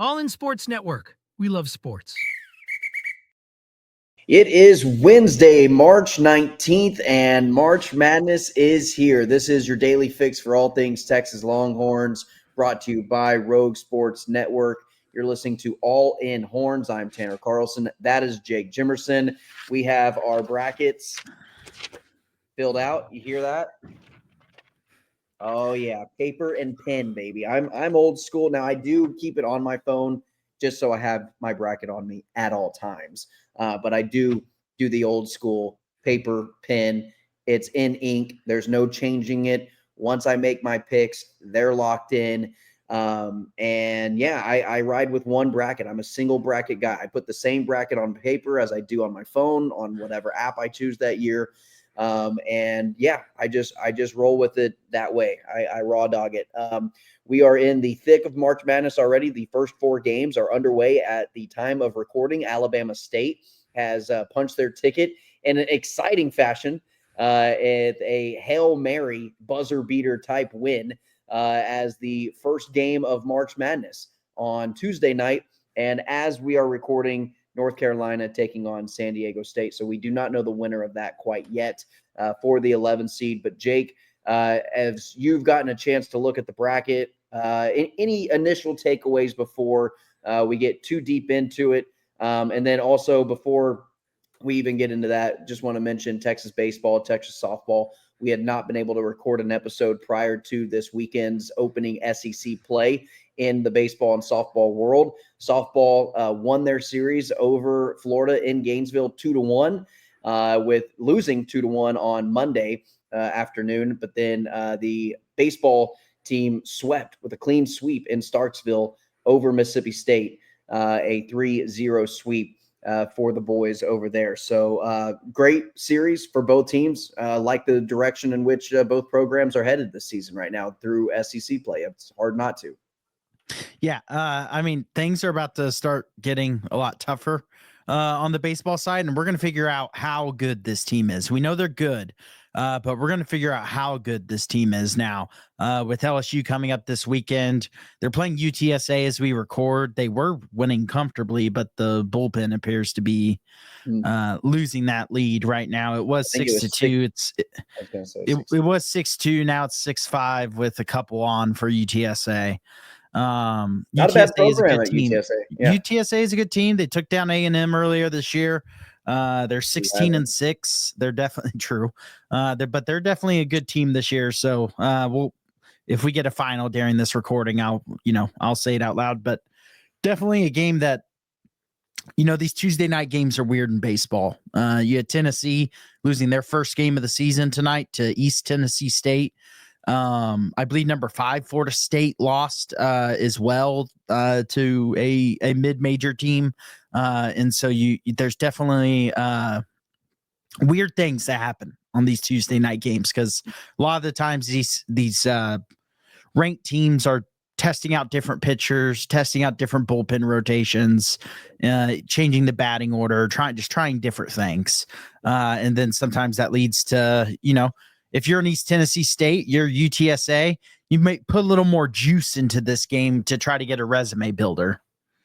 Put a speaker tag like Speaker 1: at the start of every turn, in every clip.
Speaker 1: All in Sports Network. We love sports.
Speaker 2: It is Wednesday, March 19th, and March Madness is here. This is your daily fix for all things Texas Longhorns, brought to you by Rogue Sports Network. You're listening to All In Horns. I'm Tanner Carlson. That is Jake Jimerson. We have our brackets filled out. You hear that? Oh yeah, paper and pen, baby. I'm old school now. I do keep it on my phone just so I have my bracket on me at all times. But I do the old school paper, pen. It's in ink. There's no changing it. Once I make my picks, they're locked in. And yeah, I ride with one bracket. I'm a single bracket guy. I put the same bracket on paper as I do on my phone, on whatever app I choose that year. And yeah, I just roll with it that way. I raw dog it. We are in the thick of March Madness already. The first 4 games are underway at the time of recording. Alabama State has punched their ticket in an exciting fashion, at a Hail Mary buzzer beater type win, as the first game of March Madness on Tuesday night. And as we are recording, North Carolina taking on San Diego State. So we do not know the winner of that quite yet, for the 11 seed. But Jake, as you've gotten a chance to look at the bracket, any initial takeaways before we get too deep into it? And then also, before we even get into that, just want to mention Texas baseball, Texas softball. We had not been able to record an episode prior to this weekend's opening SEC play in the baseball and softball world. Softball won their series over Florida in Gainesville 2-1, with losing 2-1 on Monday afternoon. But then the baseball team swept with a clean sweep in Starksville over Mississippi State, a 3-0 sweep for the boys over there. So great series for both teams. Like the direction in which both programs are headed this season right now through SEC play. It's hard not to.
Speaker 3: Yeah, I mean, things are about to start getting a lot tougher on the baseball side, and we're going to figure out how good this team is. We know they're good, but we're going to figure out how good this team is now. With LSU coming up this weekend, they're playing UTSA as we record. They were winning comfortably, but the bullpen appears to be losing that lead right now. It was 6-2. It was 6-2. Now it's 6-5 with a couple on for UTSA.
Speaker 2: Not
Speaker 3: UTSA
Speaker 2: a bad program
Speaker 3: is a good
Speaker 2: at
Speaker 3: team.
Speaker 2: UTSA. Yeah.
Speaker 3: UTSA is a good team. They took down A&M earlier this year. They're 16-6. They're definitely true. But they're definitely a good team this year. So if we get a final during this recording, I'll say it out loud. But definitely a game that, these Tuesday night games are weird in baseball. You had Tennessee losing their first game of the season tonight to East Tennessee State. I believe number 5 Florida State lost as well to a mid-major team, and so there's definitely weird things that happen on these Tuesday night games, because a lot of the times these ranked teams are testing out different pitchers, testing out different bullpen rotations, changing the batting order, trying different things, and then sometimes that leads to if you're in East Tennessee State, you're UTSA, you may put a little more juice into this game to try to get a resume builder.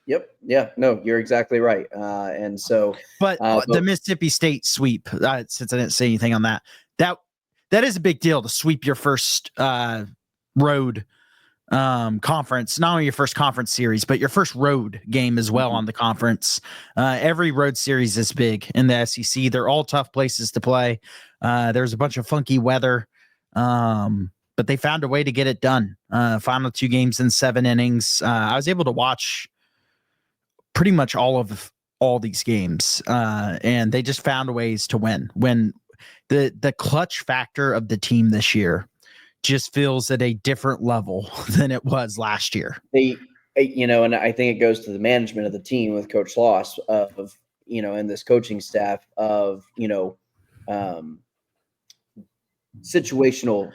Speaker 2: Yep. Yeah. No, you're exactly right. And so,
Speaker 3: but the Mississippi State sweep, since I didn't say anything on that is a big deal to sweep your first road conference, not only your first conference series, but your first road game as well on the conference. Every road series is big in the SEC. They're all tough places to play. There's a bunch of funky weather, but they found a way to get it done. Final 2 games in 7 innings. I was able to watch pretty much all these games, and they just found ways to win. When the clutch factor of the team this year just feels at a different level than it was last year.
Speaker 2: And I think it goes to the management of the team with Coach Loss and this coaching staff of, situational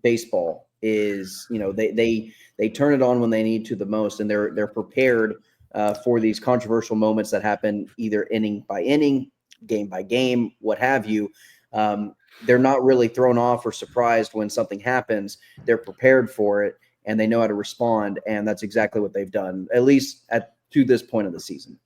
Speaker 2: baseball is, they turn it on when they need to the most, and they're prepared for these controversial moments that happen either inning by inning, game by game, what have you. They're not really thrown off or surprised when something happens. They're prepared for it, and they know how to respond. And that's exactly what they've done, at least to this point of the season.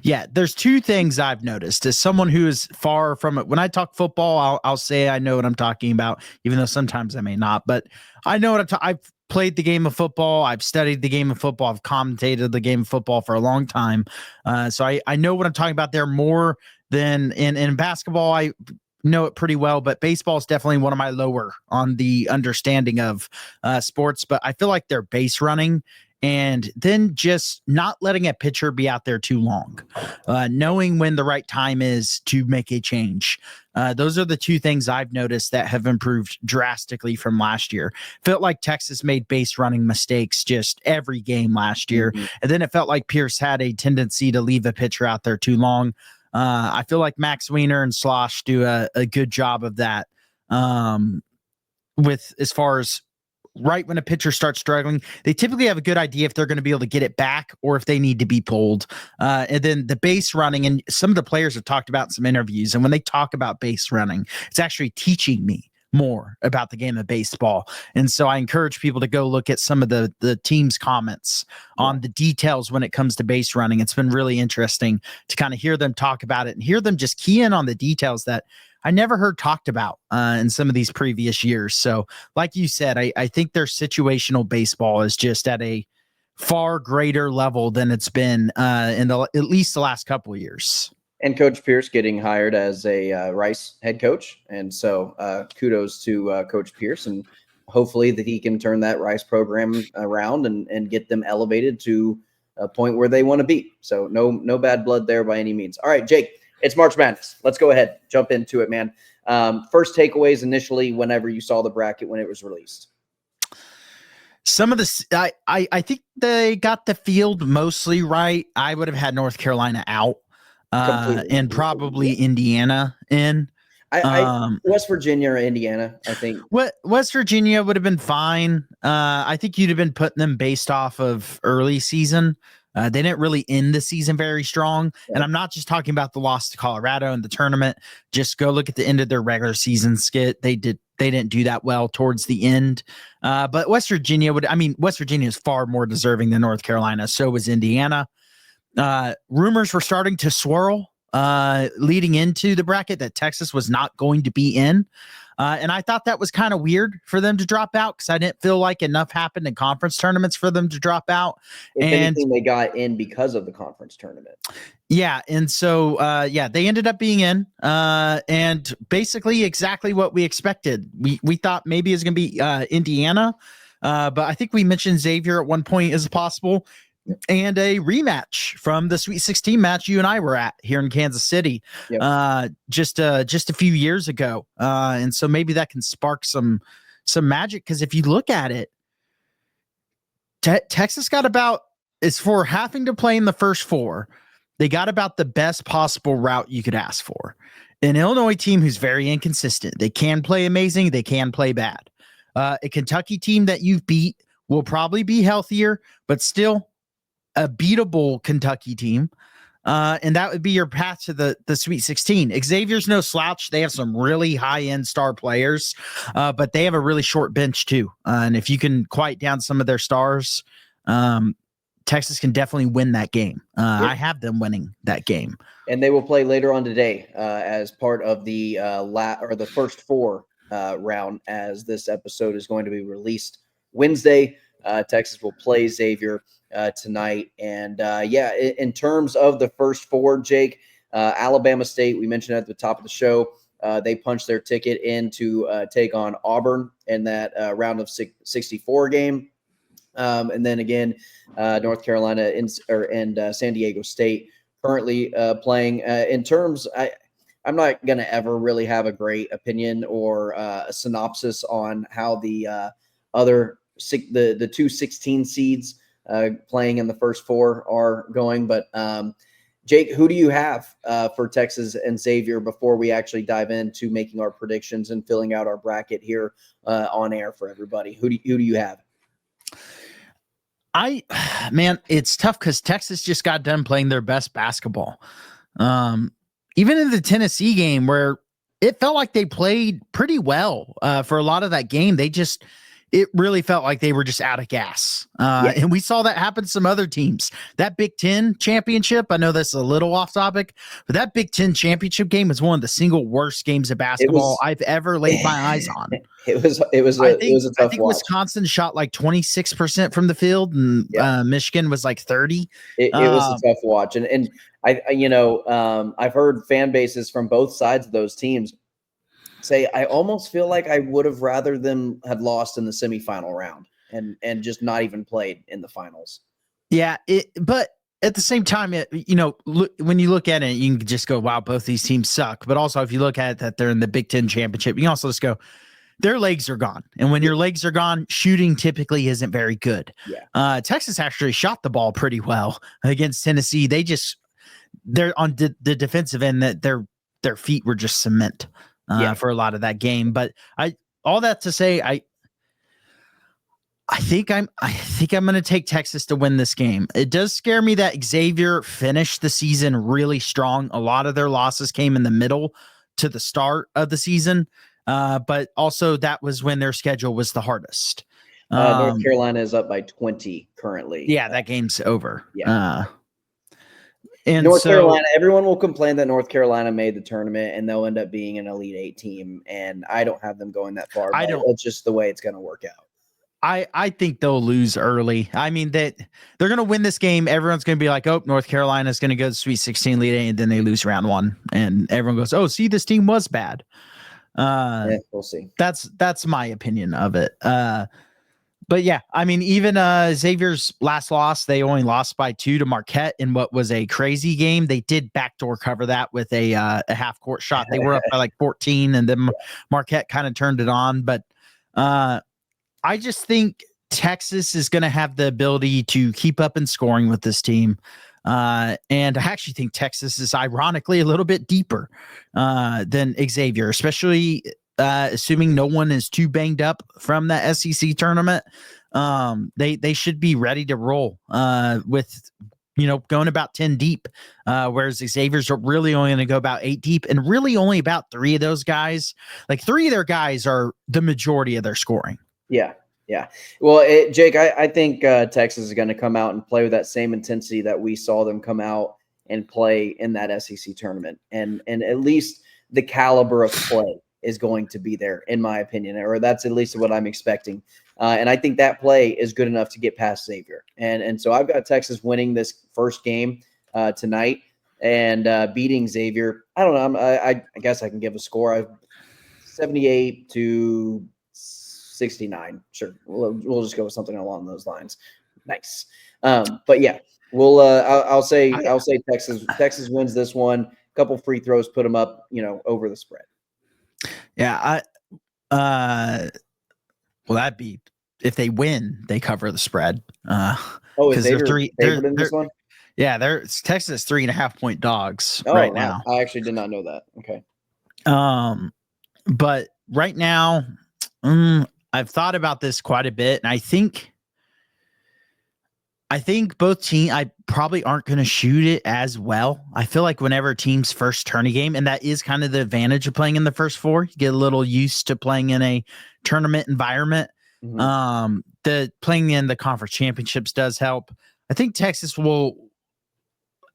Speaker 3: Yeah, there's two things I've noticed as someone who is far from it. When I talk football, I'll say I know what I'm talking about, even though sometimes I may not. But I know what I've played the game of football. I've studied the game of football. I've commentated the game of football for a long time. So I know what I'm talking about there more than in basketball. I know it pretty well, but baseball is definitely one of my lower on the understanding of sports. But I feel like their base running and then just not letting a pitcher be out there too long, knowing when the right time is to make a change. Those are the two things I've noticed that have improved drastically from last year. Felt like Texas made base running mistakes just every game last year.
Speaker 2: Mm-hmm.
Speaker 3: And then it felt like Pierce had a tendency to leave a pitcher out there too long. I feel like Max Wiener and Slosh do a good job of that with as far as right when a pitcher starts struggling, they typically have a good idea if they're going to be able to get it back or if they need to be pulled. And then the base running, and some of the players have talked about in some interviews, and when they talk about base running, it's actually teaching me more about the game of baseball. And so I encourage people to go look at some of the team's comments on the details when it comes to base running. It's been really interesting to kind of hear them talk about it and hear them just key in on the details that I never heard talked about in some of these previous years. So like you said, I think their situational baseball is just at a far greater level than it's been in at least the last couple of years.
Speaker 2: And Coach Pierce getting hired as a Rice head coach. And so kudos to Coach Pierce, and hopefully that he can turn that Rice program around and get them elevated to a point where they want to be. So no bad blood there by any means. All right, Jake, it's March Madness. Let's go ahead, jump into it, man. First takeaways initially whenever you saw the bracket when it was released.
Speaker 3: Some of the I think they got the field mostly right. I would have had North Carolina out. And probably Indiana in.
Speaker 2: West Virginia or Indiana, I think.
Speaker 3: West Virginia would have been fine. I think you'd have been putting them based off of early season. They didn't really end the season very strong. Yeah. And I'm not just talking about the loss to Colorado in the tournament. Just go look at the end of their regular season skit. They didn't do that well towards the end. But West Virginia is far more deserving than North Carolina. So was Indiana. Rumors were starting to swirl leading into the bracket that Texas was not going to be in. And I thought that was kind of weird for them to drop out because I didn't feel like enough happened in conference tournaments for them to drop out.
Speaker 2: If anything, they got in because of the conference tournament.
Speaker 3: Yeah. And so, they ended up being in and basically exactly what we expected. We thought maybe it was going to be Indiana, but I think we mentioned Xavier at one point as possible. And a rematch from the Sweet 16 match you and I were at here in Kansas City, just a few years ago. And so maybe that can spark some magic. Because if you look at it, Texas got about, as for having to play in the first four, they got about the best possible route you could ask for. An Illinois team who's very inconsistent. They can play amazing. They can play bad. A Kentucky team that you've beat will probably be healthier, but still a beatable Kentucky team. And that would be your path to the Sweet 16. Xavier's no slouch. They have some really high-end star players, but they have a really short bench too. And if you can quiet down some of their stars, Texas can definitely win that game. I have them winning that game.
Speaker 2: And they will play later on today as part of the the first four round, as this episode is going to be released Wednesday. Texas will play Xavier tonight. And in terms of the first four, Jake, Alabama State, we mentioned at the top of the show, they punched their ticket in to take on Auburn in that round of 64 game. And then again, North Carolina and San Diego State currently playing. In terms, I'm not going to ever really have a great opinion or a synopsis on how the the two 16 seeds playing in the first four are going. But Jake, who do you have for Texas and Xavier before we actually dive into making our predictions and filling out our bracket here on air for everybody? Who do you have?
Speaker 3: It's tough because Texas just got done playing their best basketball. Even in the Tennessee game where it felt like they played pretty well for a lot of that game, it really felt like they were just out of gas. And we saw that happen to some other teams. That Big Ten championship, I know that's a little off topic, but that Big Ten championship game was one of the single worst games of basketball I've ever laid my eyes on.
Speaker 2: It was a
Speaker 3: I
Speaker 2: tough
Speaker 3: think
Speaker 2: watch.
Speaker 3: Wisconsin shot like 26% from the field, and Michigan was like 30.
Speaker 2: It was a tough watch, and I've heard fan bases from both sides of those teams say I almost feel like I would have rather them had lost in the semifinal round and just not even played in the finals.
Speaker 3: Yeah, but at the same time, when you look at it, you can just go, wow, both these teams suck. But also, if you look at it, that they're in the Big Ten championship, you can also just go, their legs are gone. And when your legs are gone, shooting typically isn't very good.
Speaker 2: Yeah.
Speaker 3: Texas actually shot the ball pretty well against Tennessee. They're on the defensive end, that their feet were just cement for a lot of that game. But all that to say, I think I'm going to take Texas to win this game. It does scare me that Xavier finished the season really strong. A lot of their losses came in the middle to the start of the season. But also that was when their schedule was the hardest.
Speaker 2: North Carolina is up by 20 currently.
Speaker 3: Yeah, that game's over.
Speaker 2: Yeah.
Speaker 3: And
Speaker 2: North Carolina, everyone will complain that North Carolina made the tournament and they'll end up being an Elite Eight team. And I don't have them going that far. It's just the way it's going to work out.
Speaker 3: I think they'll lose early. I mean, that they're going to win this game. Everyone's going to be like, oh, North Carolina's going to go to Sweet 16 Elite Eight, and then they lose round one. And everyone goes, oh, see, this team was bad.
Speaker 2: We'll see.
Speaker 3: That's my opinion of it. But yeah, I mean, even Xavier's last loss, they only lost by 2 to Marquette in what was a crazy game. They did backdoor cover that with a half court shot. They were up by like 14, and then Marquette kind of turned it on. But I just think Texas is going to have the ability to keep up in scoring with this team. And I actually think Texas is ironically a little bit deeper than Xavier, especially assuming no one is too banged up from that SEC tournament. They should be ready to roll with, going about 10 deep, whereas Xavier's are really only going to go about 8 deep, and really only about 3 of those guys, like 3 of their guys are the majority of their scoring.
Speaker 2: Yeah. Well, Jake, I think Texas is going to come out and play with that same intensity that we saw them come out and play in that SEC tournament. And at least the caliber of play is going to be there, in my opinion, or that's at least what I'm expecting. And I think that play is good enough to get past Xavier. And so I've got Texas winning this first game tonight and beating Xavier. I don't know. I guess I can give a score. 78 to 69. Sure. We'll just go with something along those lines. Nice. But yeah, we'll I'll say Texas wins this one. A couple free throws, put them up, over the spread.
Speaker 3: Yeah. Well, that'd be, if they win, they cover the spread.
Speaker 2: Is Xavier favored in this one?
Speaker 3: Yeah, Texas 3.5 point dogs now.
Speaker 2: I actually did not know that. Okay.
Speaker 3: But right now, I've thought about this quite a bit, and I think both teams, I probably aren't going to shoot it as well. I feel like whenever teams first turn a game, and that is kind of the advantage of playing in the first 4, you get a little used to playing in a tournament environment. Mm-hmm. The playing in the conference championships does help. I think Texas will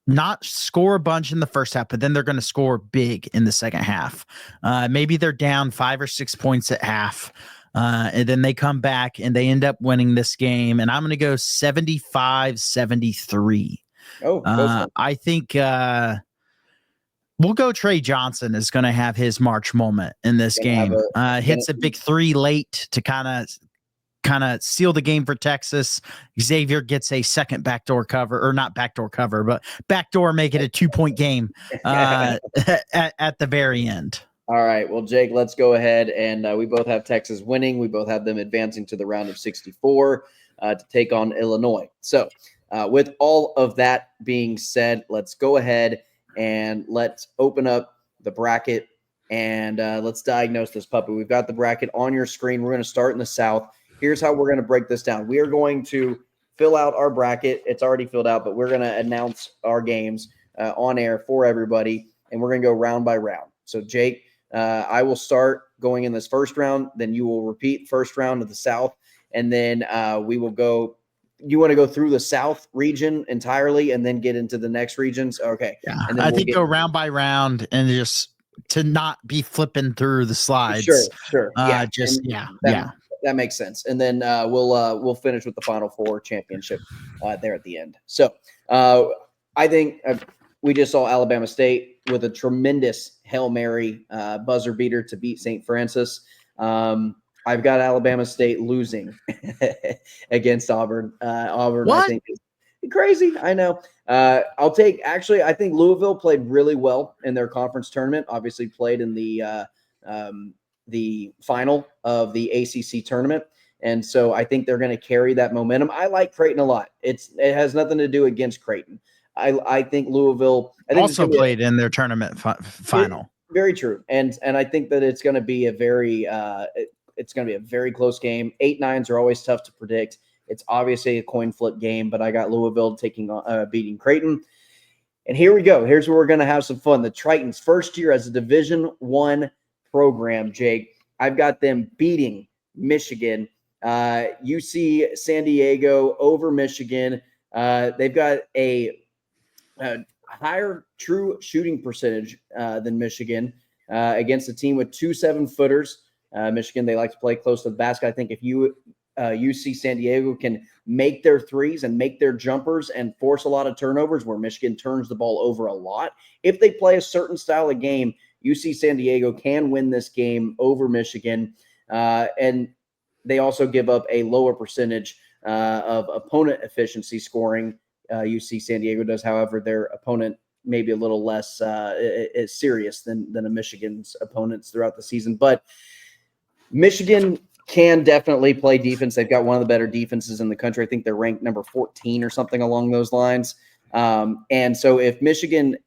Speaker 3: not score a bunch in the first half, but then they're going to score big in the second half. Maybe they're down 5 or 6 points at half. And then they come back and they end up winning this game. And I'm going to go 75-73. I think we'll go Trey Johnson is going to have his March moment in this game. Hits a big 3 late to kind of seal the game for Texas. Xavier gets a second backdoor cover, or not backdoor cover, but backdoor, make it a 2-point game at the very end.
Speaker 2: All right. Well, Jake, let's go ahead. And we both have Texas winning. We both have them advancing to the round of 64 to take on Illinois. So with all of that being said, let's go ahead and let's open up the bracket and let's diagnose this puppy. We've got the bracket on your screen. We're going to start in the South. Here's how we're going to break this down. We are going to fill out our bracket. It's already filled out, but we're going to announce our games on air for everybody, and we're going to go round by round. So, Jake, I will start going in this first round. Then you will repeat first round of the South, and then we will go. You want to go through the South region entirely, and then get into the next regions? Okay,
Speaker 3: Yeah,
Speaker 2: and then
Speaker 3: I
Speaker 2: we'll
Speaker 3: think
Speaker 2: get
Speaker 3: go round by round and just to not be flipping through the slides.
Speaker 2: sure, yeah,
Speaker 3: Just
Speaker 2: and
Speaker 3: yeah.
Speaker 2: that makes sense. And then we'll finish with the Final Four championship there at the end. So I think we just saw Alabama State with a tremendous Hail Mary buzzer beater to beat St. Francis. I've got Alabama State losing against Auburn. Auburn,
Speaker 3: What?
Speaker 2: I think, is crazy. I know. I'll take. Actually, I think Louisville played really well in their conference tournament. Obviously, played in the final of the ACC tournament, and so I think they're going to carry that momentum. I like Creighton a lot. It has nothing to do against Creighton. I think Louisville. I think
Speaker 3: Also played in their tournament final.
Speaker 2: Very true, and I think that it's going to be a very it's going to be a very close game. 8-9s are always tough to predict. It's obviously a coin flip game, but I got Louisville beating Creighton. And here we go. Here's where we're going to have some fun. The Tritons' first year as a Division I program, Jake. I've got them beating Michigan. UC San Diego over Michigan. They've got a higher true shooting percentage than Michigan against a team with 2 7-footers. Michigan, they like to play close to the basket. I think if UC San Diego can make their threes and make their jumpers and force a lot of turnovers, where Michigan turns the ball over a lot, if they play a certain style of game, UC San Diego can win this game over Michigan. And they also give up a lower percentage of opponent efficiency scoring. UC San Diego does, however, their opponent maybe a little less serious than a Michigan's opponents throughout the season. But Michigan can definitely play defense. They've got one of the better defenses in the country. I think they're ranked number 14 or something along those lines. And so if Michigan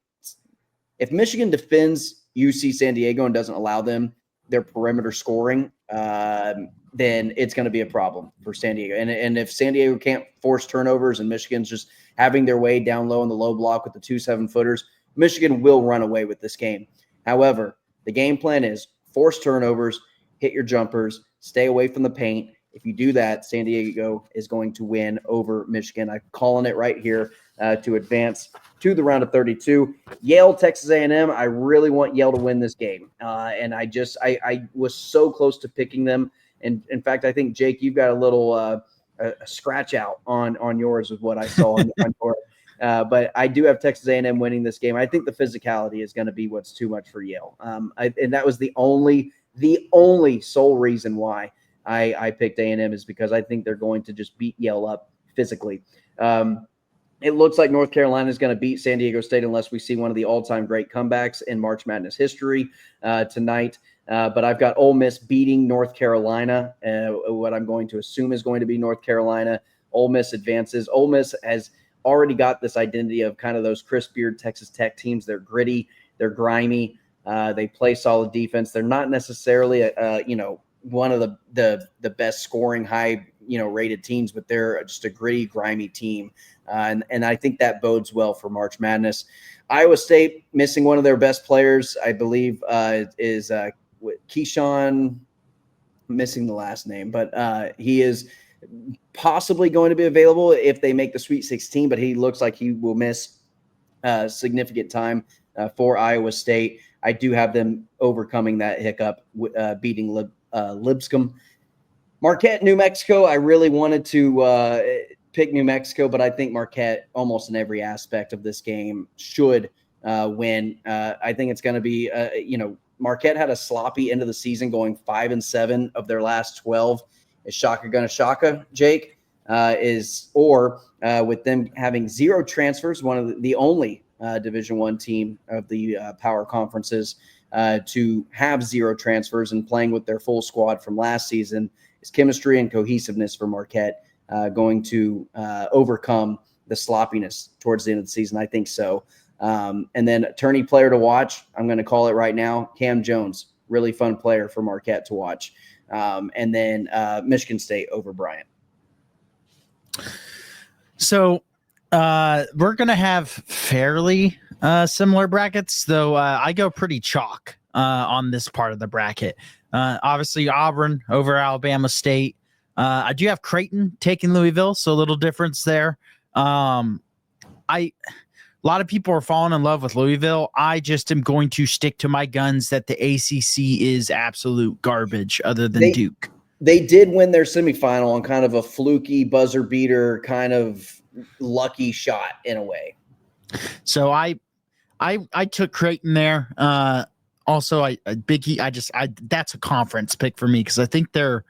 Speaker 2: defends UC San Diego and doesn't allow them their perimeter scoring, then it's going to be a problem for San Diego. And if San Diego can't force turnovers and Michigan's just having their way down low in the low block with the 2 7-footers, Michigan will run away with this game. However, the game plan is force turnovers, hit your jumpers, stay away from the paint. If you do that, San Diego is going to win over Michigan. I'm calling it right here to advance to the round of 32. Yale, Texas A&M. I really want Yale to win this game. And I was so close to picking them. And in fact, I think, Jake, you've got a little a scratch out on yours with what I saw on your but I do have Texas A&M winning this game. I think the physicality is going to be what's too much for Yale. And that was the only sole reason why I picked A&M, is because I think they're going to just beat Yale up physically. It looks like North Carolina is going to beat San Diego State unless we see one of the all-time great comebacks in March Madness history tonight. But I've got Ole Miss beating North Carolina, what I'm going to assume is going to be North Carolina. Ole Miss advances. Ole Miss has already got this identity of kind of those Chris Beard Texas Tech teams. They're gritty. They're grimy. They play solid defense. They're not necessarily, one of the best scoring, high, rated teams, but they're just a gritty, grimy team. And I think that bodes well for March Madness. Iowa State missing one of their best players, I believe, is Keyshawn, missing the last name, but he is possibly going to be available if they make the Sweet 16, but he looks like he will miss significant time for Iowa State. I do have them overcoming that hiccup, beating Lipscomb. Marquette, New Mexico. I really wanted to pick New Mexico, but I think Marquette, almost in every aspect of this game, should win. I think it's going to be, Marquette had a sloppy end of the season, going 5-7 of their last 12. Is Shaka going to Shaka, Jake? With them having 0 transfers, one of the only Division I team of the power conferences to have 0 transfers and playing with their full squad from last season, is chemistry and cohesiveness for Marquette going to overcome the sloppiness towards the end of the season? I think so. And then tourney player to watch, I'm going to call it right now, Cam Jones, really fun player for Marquette to watch. And then Michigan State over Bryant.
Speaker 3: So we're going to have fairly similar brackets, though I go pretty chalk on this part of the bracket. Obviously, Auburn over Alabama State. I do have Creighton taking Louisville, so a little difference there. A lot of people are falling in love with Louisville. I just am going to stick to my guns that the ACC is absolute garbage other than Duke.
Speaker 2: They did win their semifinal on kind of a fluky buzzer beater, kind of lucky shot in a way.
Speaker 3: So I took Creighton there. Also, that's a conference pick for me because I think they're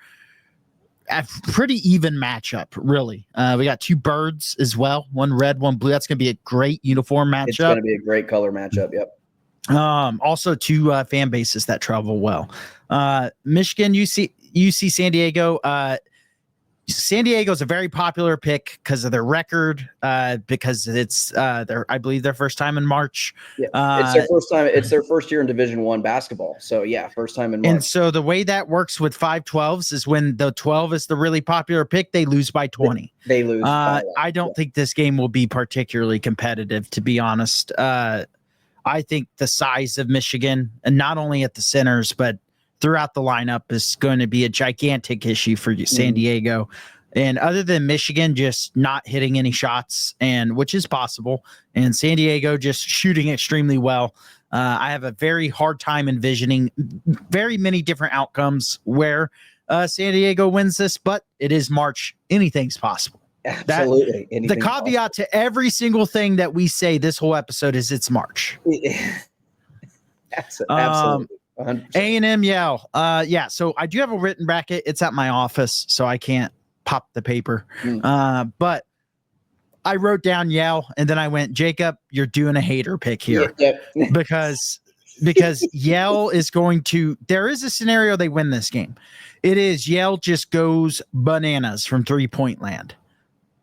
Speaker 3: a pretty even matchup, really. We got two birds as well, one red, one blue. That's going to be a great uniform matchup.
Speaker 2: It's going to be a great color matchup. Yep.
Speaker 3: Also, two fan bases that travel well. Michigan, UC San Diego. San Diego is a very popular pick because of their record, because it's I believe their first time in March.
Speaker 2: Yeah, it's their first time. It's their first year in Division I basketball. So yeah, first time in March.
Speaker 3: And so the way that works with 5-12s is when the 12 is the really popular pick, they lose by 20.
Speaker 2: They lose.
Speaker 3: I don't think this game will be particularly competitive, to be honest. I think the size of Michigan, and not only at the centers, but throughout the lineup, is going to be a gigantic issue for San Diego. And other than Michigan just not hitting any shots, and which is possible, and San Diego just shooting extremely well, I have a very hard time envisioning very many different outcomes where San Diego wins this, but it is March. Anything's possible.
Speaker 2: Absolutely.
Speaker 3: The caveat to every single thing that we say this whole episode is it's March.
Speaker 2: Absolutely. 100%.
Speaker 3: A&M Yale. Yeah. So I do have a written bracket. It's at my office, so I can't pop the paper. But I wrote down Yale, and then I went, Jacob, you're doing a hater pick here. because Yale is going to, there is a scenario they win this game. It is Yale just goes bananas from 3-point land.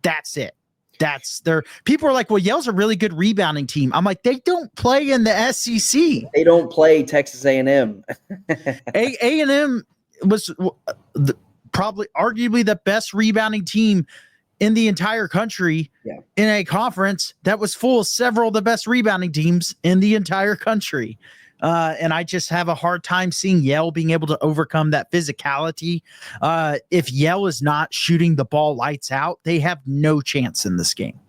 Speaker 3: That's it. That's their people are like, well, Yale's a really good rebounding team. I'm like, they don't play in the SEC.
Speaker 2: They don't play Texas A&M.
Speaker 3: A&M was probably arguably the best rebounding team in the entire country in a conference that was full of several of the best rebounding teams in the entire country. And I just have a hard time seeing Yale being able to overcome that physicality. If Yale is not shooting the ball lights out, they have no chance in this game.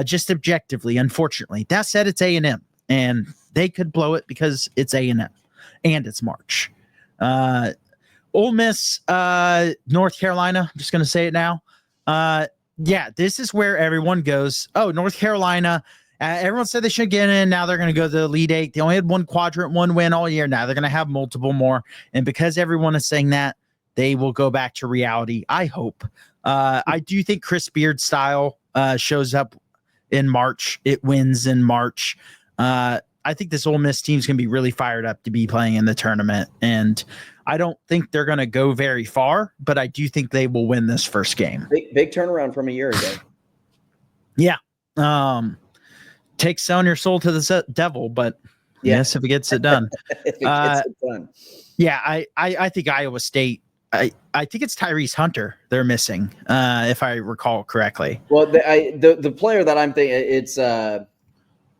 Speaker 3: Just objectively, unfortunately. That said, it's A&M, and they could blow it because it's A&M, and it's March. Ole Miss, North Carolina. I'm just going to say it now. Yeah, this is where everyone goes, oh, North Carolina. Everyone said they should get in. Now they're going to go to the Elite Eight. They only had one quadrant, one win all year. Now they're going to have multiple more. And because everyone is saying that, they will go back to reality, I hope. I do think Chris Beard's style shows up in March. It wins in March. I think this Ole Miss team's going to be really fired up to be playing in the tournament. And I don't think they're going to go very far, but I do think they will win this first game.
Speaker 2: Big turnaround from a year ago.
Speaker 3: Yeah. Take selling your soul to the devil, but yes, if it gets it done.
Speaker 2: If it gets it done.
Speaker 3: Yeah, I think Iowa State, I think it's Tyrese Hunter they're missing, if I recall correctly.
Speaker 2: Well, the player that I'm thinking, it's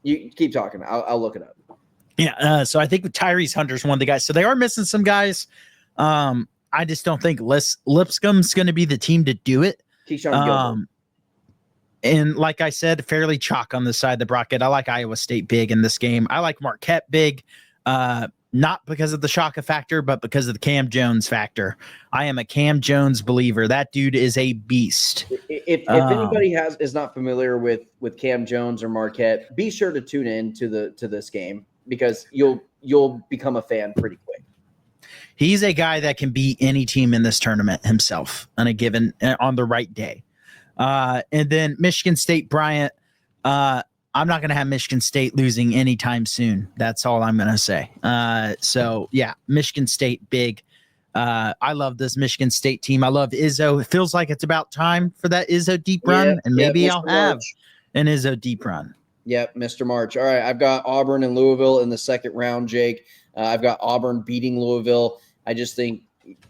Speaker 2: you keep talking. I'll look it up.
Speaker 3: Yeah, so I think Tyrese Hunter's one of the guys. So they are missing some guys. I just don't think Lipscomb's going to be the team to do it.
Speaker 2: Keyshawn Gilbert.
Speaker 3: And like I said, fairly chalk on the side of the bracket. I like Iowa State big in this game. I like Marquette big, not because of the Shaka factor, but because of the Cam Jones factor. I am a Cam Jones believer. That dude is a beast.
Speaker 2: If anybody is not familiar with Cam Jones or Marquette, be sure to tune in to this game because you'll become a fan pretty quick.
Speaker 3: He's a guy that can beat any team in this tournament himself on the right day. And then Michigan State Bryant. I'm not going to have Michigan State losing anytime soon. That's all I'm going to say. So yeah, Michigan State big. I love this Michigan State team. I love Izzo. It feels like it's about time for that Izzo deep run, and maybe I'll have an Izzo deep run.
Speaker 2: Yep, Mr. March. All right, I've got Auburn and Louisville in the second round, Jake. I've got Auburn beating Louisville. I just think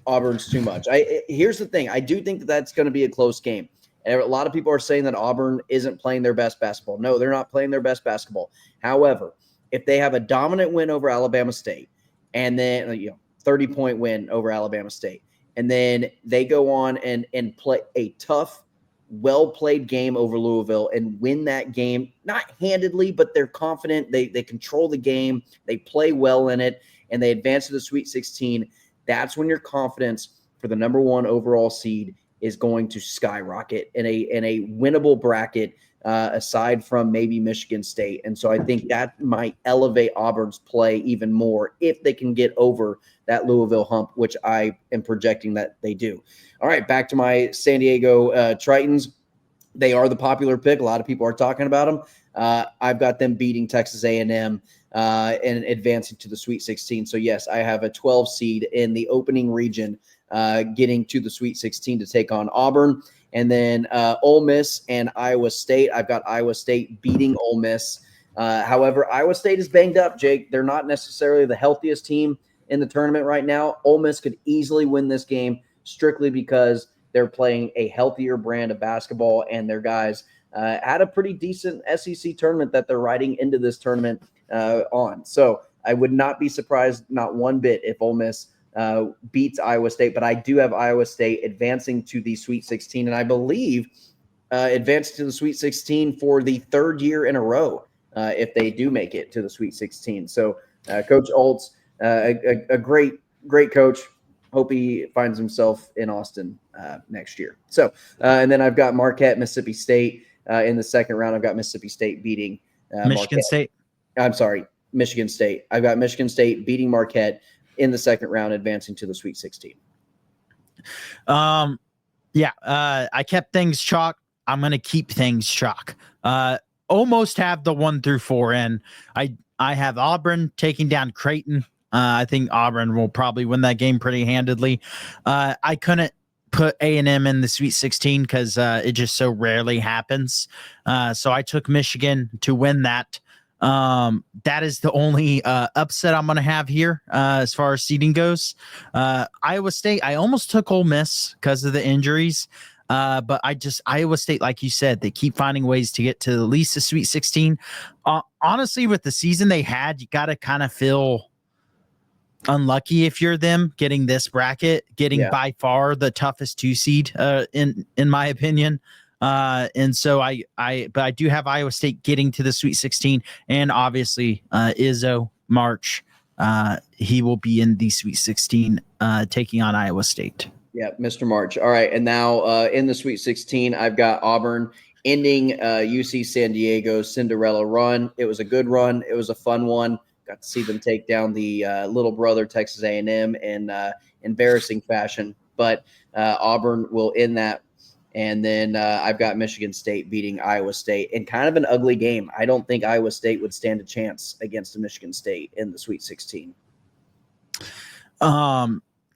Speaker 2: Auburn's too much. Here's the thing. I do think that's going to be a close game. And a lot of people are saying that Auburn isn't playing their best basketball. No, they're not playing their best basketball. However, if they have a dominant win over Alabama State and then 30-point win over Alabama State, and then they go on and play a tough, well-played game over Louisville and win that game, not handedly, but they're confident. They control the game. They play well in it, and they advance to the Sweet 16. That's when your confidence for the number 1 overall seed is going to skyrocket in a winnable bracket, aside from maybe Michigan State. And so I think that might elevate Auburn's play even more if they can get over that Louisville hump, which I am projecting that they do. All right, back to my San Diego Tritons. They are the popular pick. A lot of people are talking about them. I've got them beating Texas A&M and advancing to the Sweet 16. So, yes, I have a 12 seed in the opening region getting to the Sweet 16 to take on Auburn. And then Ole Miss and Iowa State. I've got Iowa State beating Ole Miss. However, Iowa State is banged up, Jake. They're not necessarily the healthiest team in the tournament right now. Ole Miss could easily win this game strictly because they're playing a healthier brand of basketball, and their guys had a pretty decent SEC tournament that they're riding into this tournament on. So I would not be surprised, not one bit, if Ole Miss beats Iowa State, but I do have Iowa State advancing to the Sweet 16, and I believe advancing to the Sweet 16 for the 3rd year in a row if they do make it to the Sweet 16. So Coach Oltz, a great coach. Hope he finds himself in Austin next year. So, and then I've got Marquette, Mississippi State in the second round. I've got Mississippi State beating
Speaker 3: Michigan
Speaker 2: Marquette.
Speaker 3: State.
Speaker 2: I'm sorry, Michigan State. I've got Michigan State beating Marquette in the second round, advancing to the Sweet 16.
Speaker 3: I kept things chalk. I'm going to keep things chalk. Almost have the 1 through 4 in. I have Auburn taking down Creighton. I think Auburn will probably win that game pretty handedly. I couldn't put A&M in the Sweet 16 because it just so rarely happens. So I took Michigan to win that. That is the only upset I'm going to have here as far as seeding goes. Iowa State, I almost took Ole Miss because of the injuries. But Iowa State, like you said, they keep finding ways to get to at least the Sweet 16. Honestly, with the season they had, you got to kind of feel unlucky if you're them getting this bracket, getting by far the toughest 2 seed in my opinion. And so but I do have Iowa State getting to the Sweet 16, and obviously Izzo March, he will be in the Sweet 16 taking on Iowa State.
Speaker 2: Yeah, Mr. March. All right, and now in the Sweet 16, I've got Auburn ending UC San Diego's Cinderella run. It was a good run. It was a fun one. Got to see them take down the little brother Texas A&M in embarrassing fashion. But Auburn will end that. And then I've got Michigan State beating Iowa State in kind of an ugly game. I don't think Iowa State would stand a chance against a Michigan State in the Sweet 16.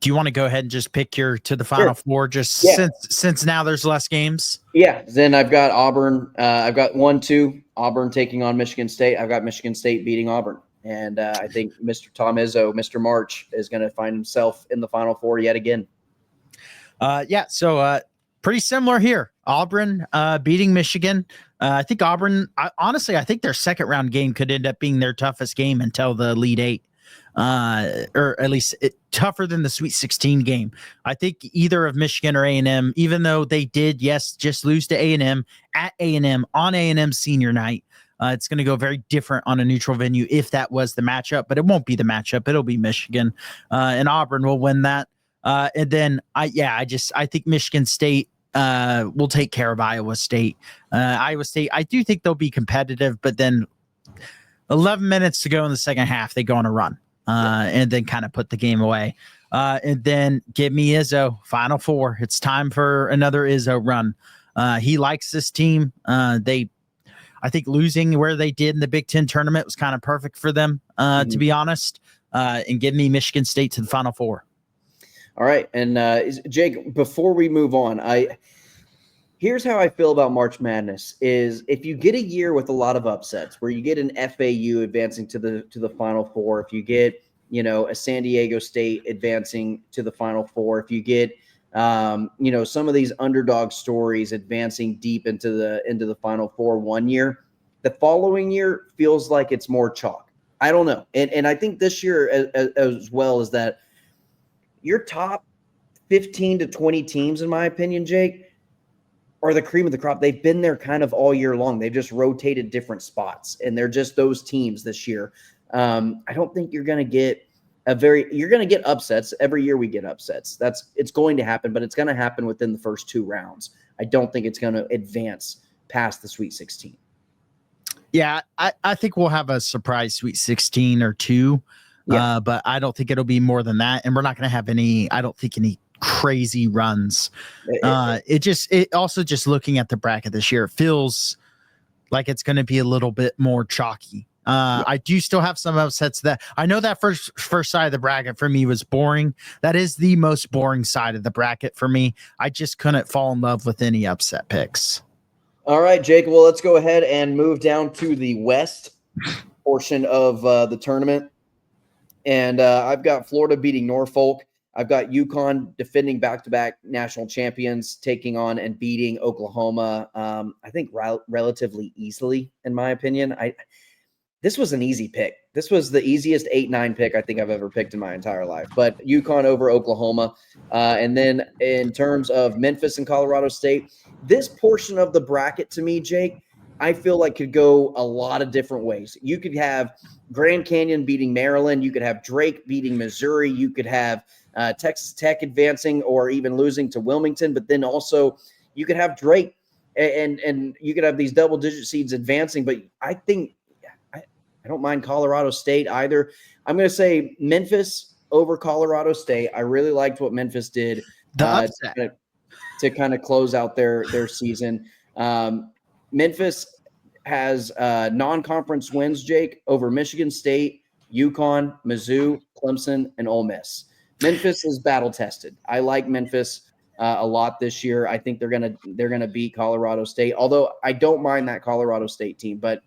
Speaker 3: Do you want to go ahead and just pick your to the Final Four since now there's less games? Yeah.
Speaker 2: Then I've got Auburn. I've got 1-2, Auburn taking on Michigan State. I've got Michigan State beating Auburn. And I think Mr. Tom Izzo, Mr. March, is going to find himself in the Final Four yet again.
Speaker 3: So pretty similar here. Auburn beating Michigan. I think Auburn, honestly, I think their second round game could end up being their toughest game until the Elite Eight. Or at least tougher than the Sweet 16 game. I think either of Michigan or A&M, even though they did, just lose to A&M at A&M on A&M senior night. It's going to go very different on a neutral venue if that was the matchup, but it won't be the matchup. It'll be Michigan, and Auburn will win that. And then I think Michigan State will take care of Iowa State. Iowa State, I do think they'll be competitive, but then 11 minutes to go in the second half, they go on a run. And then kind of put the game away. And then give me Izzo, Final Four. It's time for another Izzo run. He likes this team. I think losing where they did in the Big Ten tournament was kind of perfect for them, to be honest. And give me Michigan State to the Final Four.
Speaker 2: All right. And Jake, before we move on, here's how I feel about March Madness is if you get a year with a lot of upsets where you get an FAU advancing to the Final Four, if you get, a San Diego State advancing to the Final Four, if you get, some of these underdog stories advancing deep into the Final Four one year, the following year feels like it's more chalk. I don't know. And I think this year as well is that your top 15 to 20 teams, in my opinion, Jake, are the cream of the crop. They've been there kind of all year long. They've just rotated different spots, and they're just those teams this year. I don't think you're going to get you're going to get upsets. Every year we get upsets. It's going to happen, but it's going to happen within the first 2 rounds. I don't think it's going to advance past the Sweet 16.
Speaker 3: Yeah, I think we'll have a surprise Sweet 16 or 2, but I don't think it'll be more than that. And we're not going to have any crazy runs. It also just looking at the bracket this year, it feels like it's going to be a little bit more chalky. I do still have some upsets that I know that first side of the bracket for me was boring. That is the most boring side of the bracket for me. I just couldn't fall in love with any upset picks.
Speaker 2: All right, Jake. Well, let's go ahead and move down to the West portion of the tournament. And I've got Florida beating Norfolk. I've got UConn defending back-to-back national champions, taking on and beating Oklahoma, I think relatively easily, in my opinion. This was an easy pick. This was the easiest 8-9 pick I think I've ever picked in my entire life. But UConn over Oklahoma. And then in terms of Memphis and Colorado State, this portion of the bracket to me, Jake, I feel like could go a lot of different ways. You could have Grand Canyon beating Maryland. You could have Drake beating Missouri. You could have Texas Tech advancing or even losing to Wilmington. But then also you could have Drake and you could have these double-digit seeds advancing. But I think I don't mind Colorado State either. I'm going to say Memphis over Colorado State. I really liked what Memphis did to kind of close out their season. Memphis has non-conference wins, Jake, over Michigan State, UConn, Mizzou, Clemson, and Ole Miss. Memphis is battle tested. I like Memphis a lot this year. I think they're gonna beat Colorado State. Although I don't mind that Colorado State team, but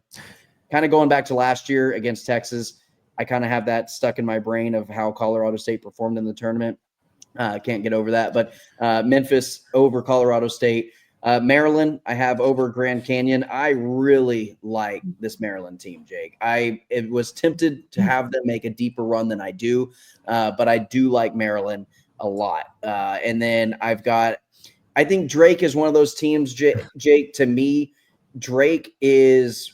Speaker 2: kind of going back to last year against Texas, I kind of have that stuck in my brain of how Colorado State performed in the tournament. Can't get over that. But Memphis over Colorado State. Maryland, I have over Grand Canyon. I really like this Maryland team, Jake. It was tempted to have them make a deeper run than I do, but I do like Maryland a lot. And then I think Drake is one of those teams, Jake, to me, Drake is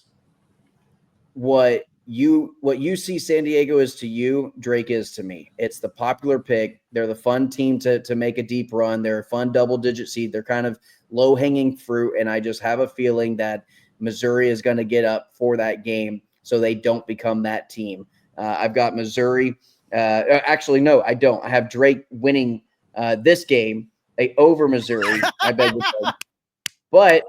Speaker 2: what UC San Diego is to you, Drake is to me. It's the popular pick. They're the fun team to make a deep run. They're a fun double-digit seed. They're kind of low-hanging fruit, and I just have a feeling that Missouri is going to get up for that game so they don't become that team. I've got Missouri. Actually, no, I don't. I have Drake winning this game over Missouri. I beg your pardon. But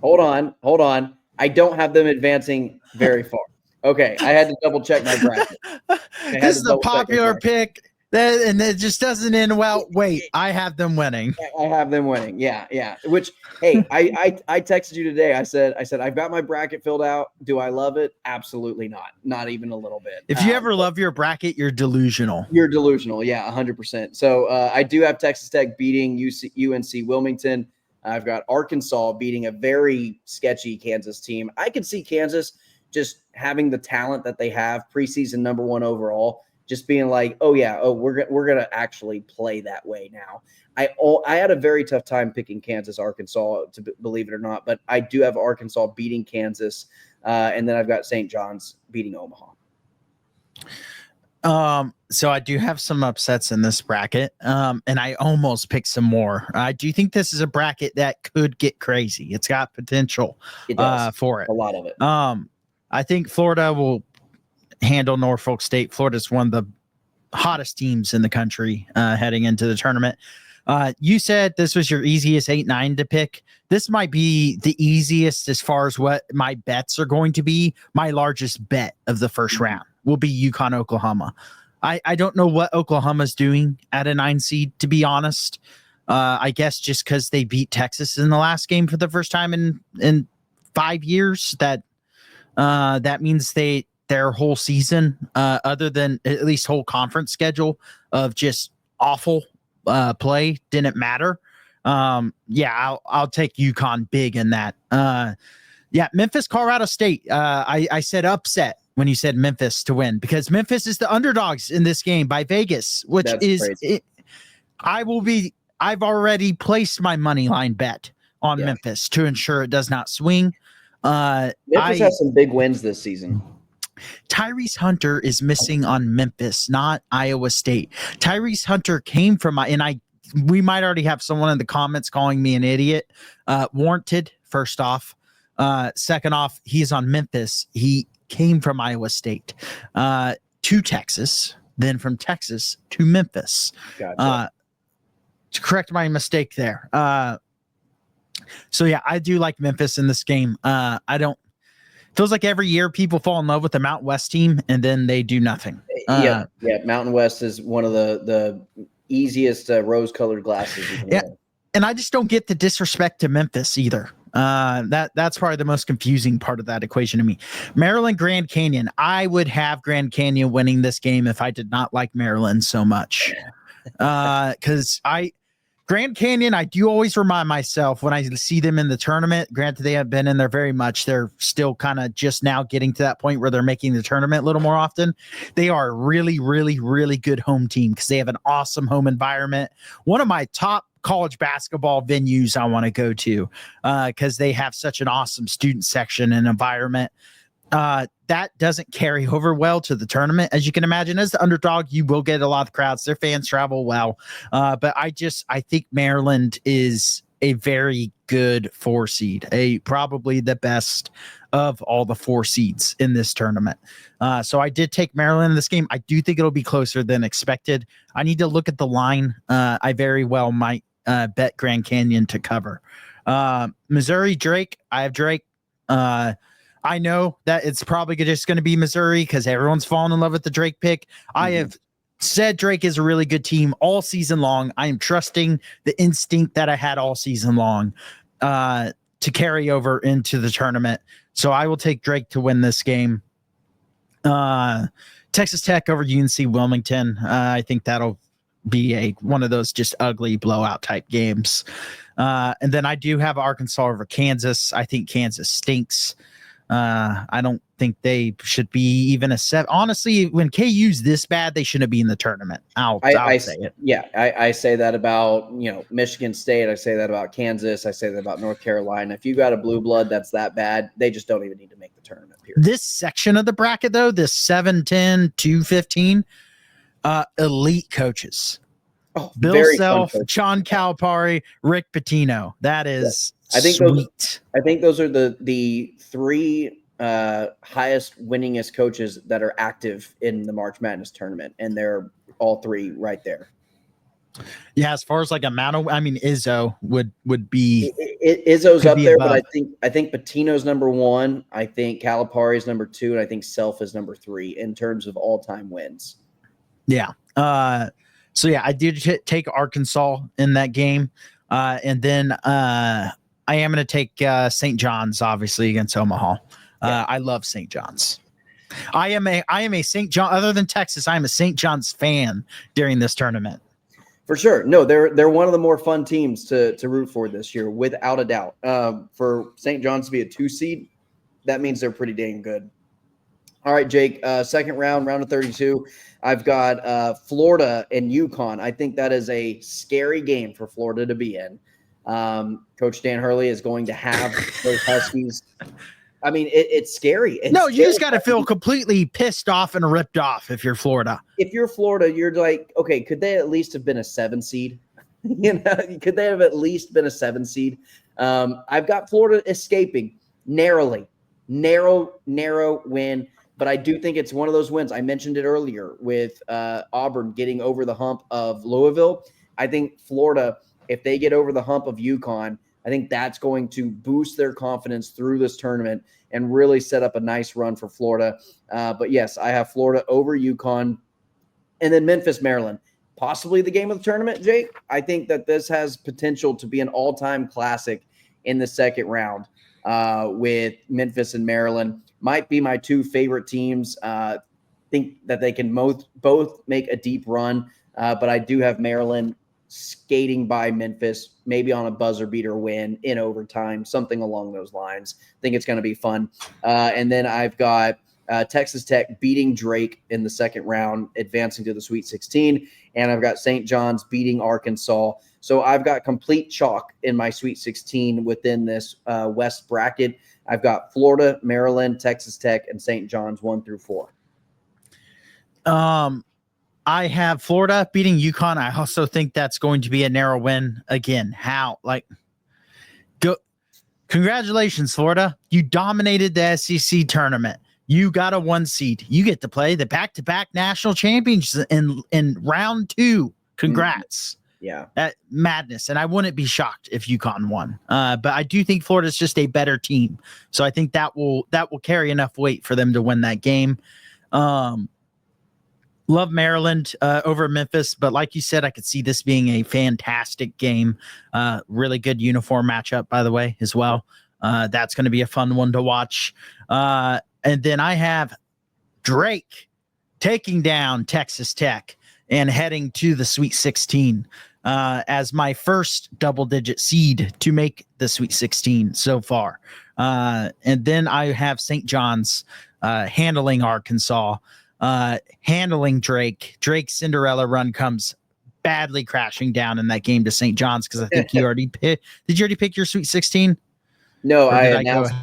Speaker 2: hold on. I don't have them advancing very far. Okay, I had to double check my bracket.
Speaker 3: This is the popular pick, and it just doesn't end well. Wait, I have them winning.
Speaker 2: I have them winning. Yeah. Which, hey, I texted you today. I said I've got my bracket filled out. Do I love it? Absolutely not. Not even a little bit.
Speaker 3: If you ever love your bracket, you're delusional.
Speaker 2: You're delusional. Yeah, 100%. So I do have Texas Tech beating UNC Wilmington. I've got Arkansas beating a very sketchy Kansas team. I could see Kansas just having the talent that they have, preseason number 1 overall, just being like, we're going to actually play that way now. I had a very tough time picking Kansas, Arkansas, believe it or not, but I do have Arkansas beating Kansas, and then I've got St. John's beating Omaha.
Speaker 3: So I do have some upsets in this bracket, and I almost picked some more. I do think this is a bracket that could get crazy. It's got potential for it.
Speaker 2: A lot of it.
Speaker 3: I think Florida will handle Norfolk State. Florida's one of the hottest teams in the country heading into the tournament. You said this was your easiest 8-9 to pick. This might be the easiest as far as what my bets are going to be. My largest bet of the first round will be UConn, Oklahoma. I don't know what Oklahoma's doing at a 9 seed, to be honest. I guess just because they beat Texas in the last game for the first time in 5 years, that means their whole season, other than at least whole conference schedule of just awful play, didn't matter. I'll take UConn big in that. Memphis, Colorado State. I said upset when you said Memphis to win because Memphis is the underdogs in this game by Vegas, which is I've already placed my money line bet on Memphis to ensure it does not swing.
Speaker 2: Memphis has some big wins this season.
Speaker 3: Tyrese Hunter is missing on Memphis, not Iowa State. Tyrese Hunter came from we might already have someone in the comments calling me an idiot. Warranted, first off. Second off, he's on Memphis. He came from Iowa State to Texas, then from Texas to Memphis.
Speaker 2: Gotcha.
Speaker 3: To correct my mistake there. So yeah, I do like Memphis in this game. Feels like every year people fall in love with the Mountain West team and then they do nothing.
Speaker 2: Yeah. Mountain West is one of the easiest rose-colored glasses you can wear.
Speaker 3: And I just don't get the disrespect to Memphis either. That's probably the most confusing part of that equation to me. Maryland, Grand Canyon. I would have Grand Canyon winning this game if I did not like Maryland so much. Because Grand Canyon, I do always remind myself when I see them in the tournament, granted they have been in there very much, they're still kind of just now getting to that point where they're making the tournament a little more often. They are a really, really, really good home team because they have an awesome home environment. One of my top college basketball venues I want to go to because they have such an awesome student section and environment. That doesn't carry over well to the tournament. As you can imagine, as the underdog, you will get a lot of crowds. Their fans travel well. But I think Maryland is a very good 4 seed, probably the best of all the 4 seeds in this tournament. So I did take Maryland in this game. I do think it'll be closer than expected. I need to look at the line. I very well might bet Grand Canyon to cover. Missouri, Drake. I have Drake. I know that it's probably just going to be Missouri because everyone's fallen in love with the Drake pick. Mm-hmm. I have said Drake is a really good team all season long. I am trusting the instinct that I had all season long to carry over into the tournament. So I will take Drake to win this game. Texas Tech over UNC Wilmington. I think that'll be one of those just ugly blowout type games. And then I do have Arkansas over Kansas. I think Kansas stinks. I don't think they should be even a 7. Honestly, when KU's this bad, they shouldn't be in the tournament. I'll say it.
Speaker 2: Yeah, I say that about Michigan State. I say that about Kansas. I say that about North Carolina. If you got a blue blood that's that bad, they just don't even need to make the tournament. Period.
Speaker 3: This section of the bracket, though, this 7-10, 2-15, elite coaches.
Speaker 2: Oh,
Speaker 3: Bill Self, John Calipari, Rick Pitino. That is.
Speaker 2: I think those are the 3 highest winningest coaches that are active in the March Madness tournament, and they're all 3 right there.
Speaker 3: Yeah, as far as like Izzo would be.
Speaker 2: Izzo's up there, above. But I think Pitino's number 1. I think Calipari's number 2, and I think Self is number 3 in terms of all-time wins.
Speaker 3: Yeah. So yeah, I did take Arkansas in that game, and then I am going to take St. John's, obviously, against Omaha. I love St. John's. I am a St. John. Other than Texas, I am a St. John's fan during this tournament.
Speaker 2: For sure. No, they're one of the more fun teams to root for this year, without a doubt. For St. John's to be a 2 seed, that means they're pretty dang good. All right, Jake. Second round of 32. I've got Florida and UConn. I think that is a scary game for Florida to be in. Coach Dan Hurley is going to have those Huskies. I mean, it's scary.
Speaker 3: You just got to feel completely pissed off and ripped off if you're Florida.
Speaker 2: If you're Florida, you're like, okay, could they at least have been a 7 seed? Could they have at least been a 7 seed? I've got Florida escaping narrow win. But I do think it's one of those wins. I mentioned it earlier with Auburn getting over the hump of Louisville. I think Florida, if they get over the hump of UConn, I think that's going to boost their confidence through this tournament and really set up a nice run for Florida. But yes, I have Florida over UConn. And then Memphis, Maryland, possibly the game of the tournament, Jake. I think that this has potential to be an all-time classic in the second round with Memphis and Maryland. Might be my 2 favorite teams. Think that they can both make a deep run, but I do have Maryland skating by Memphis, maybe on a buzzer beater win in overtime, something along those lines. I think it's going to be fun. And then I've got Texas Tech beating Drake in the second round, advancing to the Sweet 16. And I've got St. John's beating Arkansas. So I've got complete chalk in my Sweet 16 within this West bracket. I've got Florida, Maryland, Texas Tech, and St. John's 1 through 4.
Speaker 3: I have Florida beating UConn. I also think that's going to be a narrow win again. How? Congratulations, Florida. You dominated the SEC tournament. You got a 1 seed. You get to play the back-to-back national champions in round 2. Congrats.
Speaker 2: Yeah.
Speaker 3: That madness. And I wouldn't be shocked if UConn won. But I do think Florida's just a better team. So I think that will carry enough weight for them to win that game. Love Maryland over Memphis, but like you said, I could see this being a fantastic game. Really good uniform matchup, by the way, as well. That's going to be a fun one to watch. And then I have Drake taking down Texas Tech and heading to the Sweet 16 as my first double-digit seed to make the Sweet 16 so far. And then I have St. John's handling Arkansas. Handling Drake. Drake's Cinderella run comes badly crashing down in that game to St. John's because I think you already picked. Did you already pick your Sweet 16?
Speaker 2: No, I announced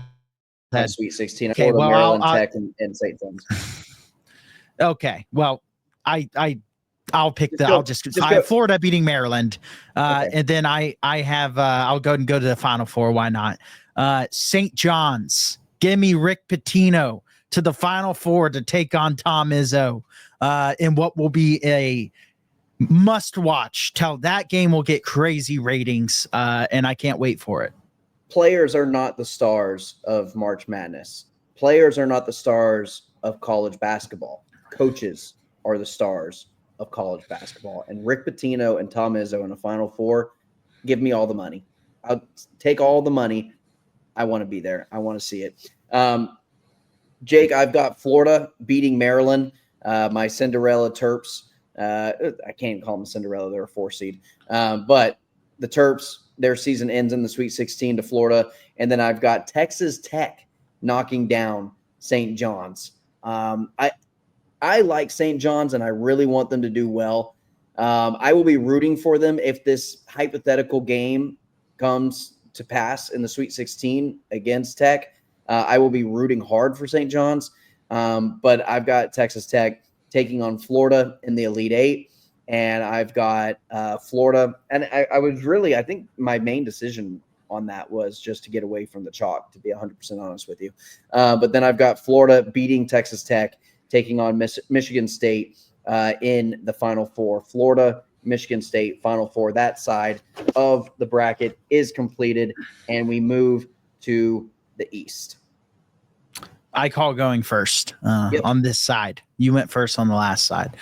Speaker 2: Sweet 16.
Speaker 3: Okay,
Speaker 2: Florida, Maryland, Tech, and St. John's.
Speaker 3: Okay, well, I'll pick
Speaker 2: I
Speaker 3: have Florida beating Maryland,
Speaker 2: Okay.
Speaker 3: and then I have I'll go to the Final Four. Why not? St. John's. Give me Rick Pitino to the Final Four to take on Tom Izzo in what will be a must-watch. That game will get crazy ratings, and I can't wait for it.
Speaker 2: Players are not the stars of March Madness. Players are not the stars of college basketball. Coaches are the stars of college basketball. And Rick Pitino and Tom Izzo in the Final Four, give me all the money. I'll take all the money. I want to be there. I want to see it. Jake, I've got Florida beating Maryland. My Cinderella Terps. I can't call them Cinderella. They're a 4 seed. But the Terps, their season ends in the Sweet 16 to Florida. And then I've got Texas Tech knocking down St. John's. I like St. John's, and I really want them to do well. I will be rooting for them if this hypothetical game comes to pass in the Sweet 16 against Tech. I will be rooting hard for St. John's, but I've got Texas Tech taking on Florida in the Elite Eight, and I've got Florida. And I think my main decision on that was just to get away from the chalk, to be 100% honest with you. But then I've got Florida beating Texas Tech, taking on Michigan State in the Final Four. Florida, Michigan State, Final Four. That side of the bracket is completed, and we move to the East.
Speaker 3: I call going first on this side. You went first on the last side.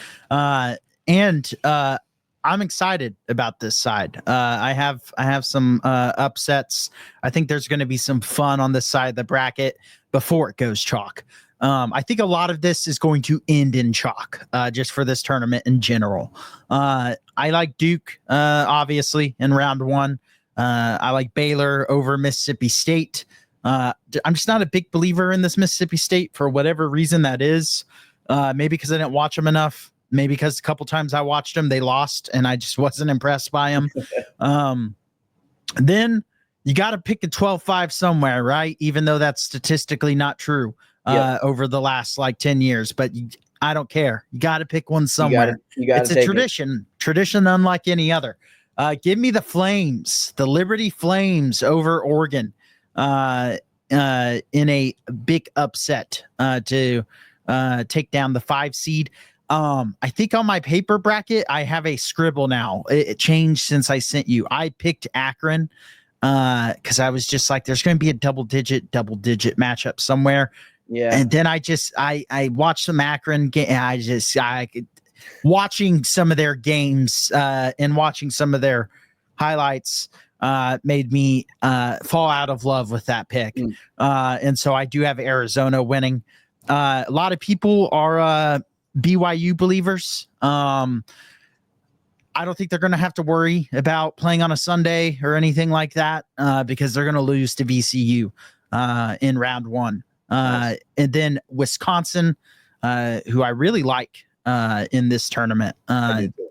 Speaker 3: And I'm excited about this side. I have some upsets. I think there's going to be some fun on this side of the bracket before it goes chalk. I think a lot of this is going to end in chalk, just for this tournament in general. I like Duke, obviously, in round 1. I like Baylor over Mississippi State. I'm just not a big believer in this Mississippi State for whatever reason that is. Maybe because I didn't watch them enough. Maybe because a couple times I watched them, they lost, and I just wasn't impressed by them. Then you got to pick a 12-5 somewhere, right? Even though that's statistically not true over the last 10 years. But I don't care. You got to pick one somewhere. It's a tradition unlike any other. Give me the Flames, the Liberty Flames over Oregon. In a big upset to take down the 5 seed. I think on my paper bracket, I have a scribble now. It changed since I sent you. I picked Akron because I was just like, there's going to be a double digit matchup somewhere.
Speaker 2: Yeah.
Speaker 3: And then I watched some Akron game. Watching some of their games and watching some of their highlights made me fall out of love with that pick. And so I do have Arizona winning. A lot of people are BYU believers. I don't think they're going to have to worry about playing on a Sunday or anything like that because they're going to lose to VCU in round 1.
Speaker 2: Nice.
Speaker 3: And then Wisconsin, who I really like in this tournament.
Speaker 2: I do too.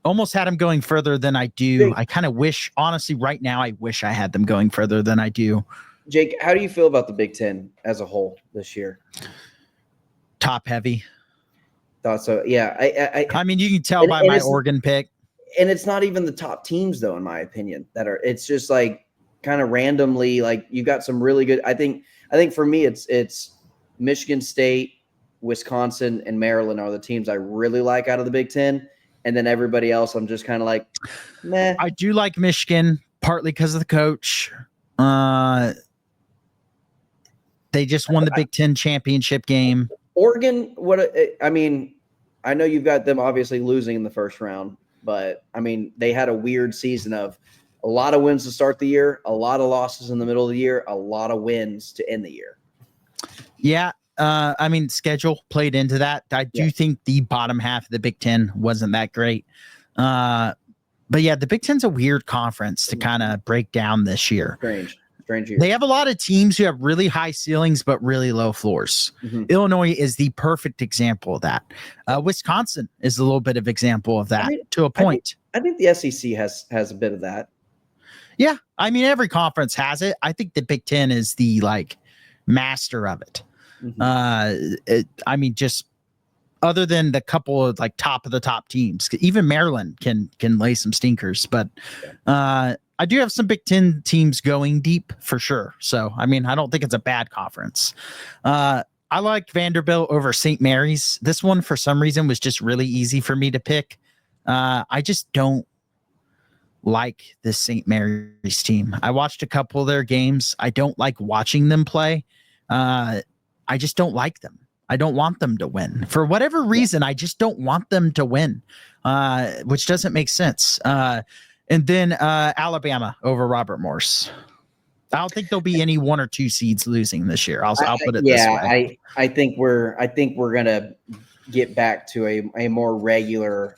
Speaker 3: Almost had them going further than I do.
Speaker 2: Jake,
Speaker 3: I kind of wish, honestly, right now, I wish I had them going further than I do.
Speaker 2: Jake, how do you feel about the Big Ten as a whole this year?
Speaker 3: Top heavy.
Speaker 2: Thought so. Yeah.
Speaker 3: I mean, you can tell by my Oregon pick.
Speaker 2: And it's not even the top teams, though, in my opinion, it's just like kind of randomly, like you got some really good. I think for me, it's Michigan State, Wisconsin, and Maryland are the teams I really like out of the Big Ten. And then everybody else, I'm just kind of like, meh.
Speaker 3: I do like Michigan, partly because of the coach. They just won the Big Ten championship game.
Speaker 2: Oregon, I know you've got them obviously losing in the first round, but I mean, they had a weird season of a lot of wins to start the year, a lot of losses in the middle of the year, a lot of wins to end the year.
Speaker 3: Yeah. I mean, schedule played into that. I do think the bottom half of the Big Ten wasn't that great. But yeah, the Big Ten's a weird conference to kind of break down this year.
Speaker 2: Strange year.
Speaker 3: They have a lot of teams who have really high ceilings but really low floors.
Speaker 2: Mm-hmm.
Speaker 3: Illinois is the perfect example of that. Wisconsin is a little bit of example of that to a point.
Speaker 2: I think the SEC has a bit of that.
Speaker 3: Yeah, I mean, every conference has it. I think the Big Ten is the master of it. Mm-hmm. I mean, just other than the couple of top of the top teams, even Maryland can lay some stinkers. But I do have some Big Ten teams going deep for sure. So I mean, I don't think it's a bad conference. I like Vanderbilt over St. Mary's. This one, for some reason, was just really easy for me to pick. I just don't like this St. Mary's team. I watched a couple of their games. I don't like watching them play. I just don't like them. I don't want them to win. For whatever reason, I just don't want them to win, which doesn't make sense. And then Alabama over Robert Morris. I don't think there'll be any 1 or 2 seeds losing this year. I'll put it this way.
Speaker 2: I think we're gonna get back to a more regular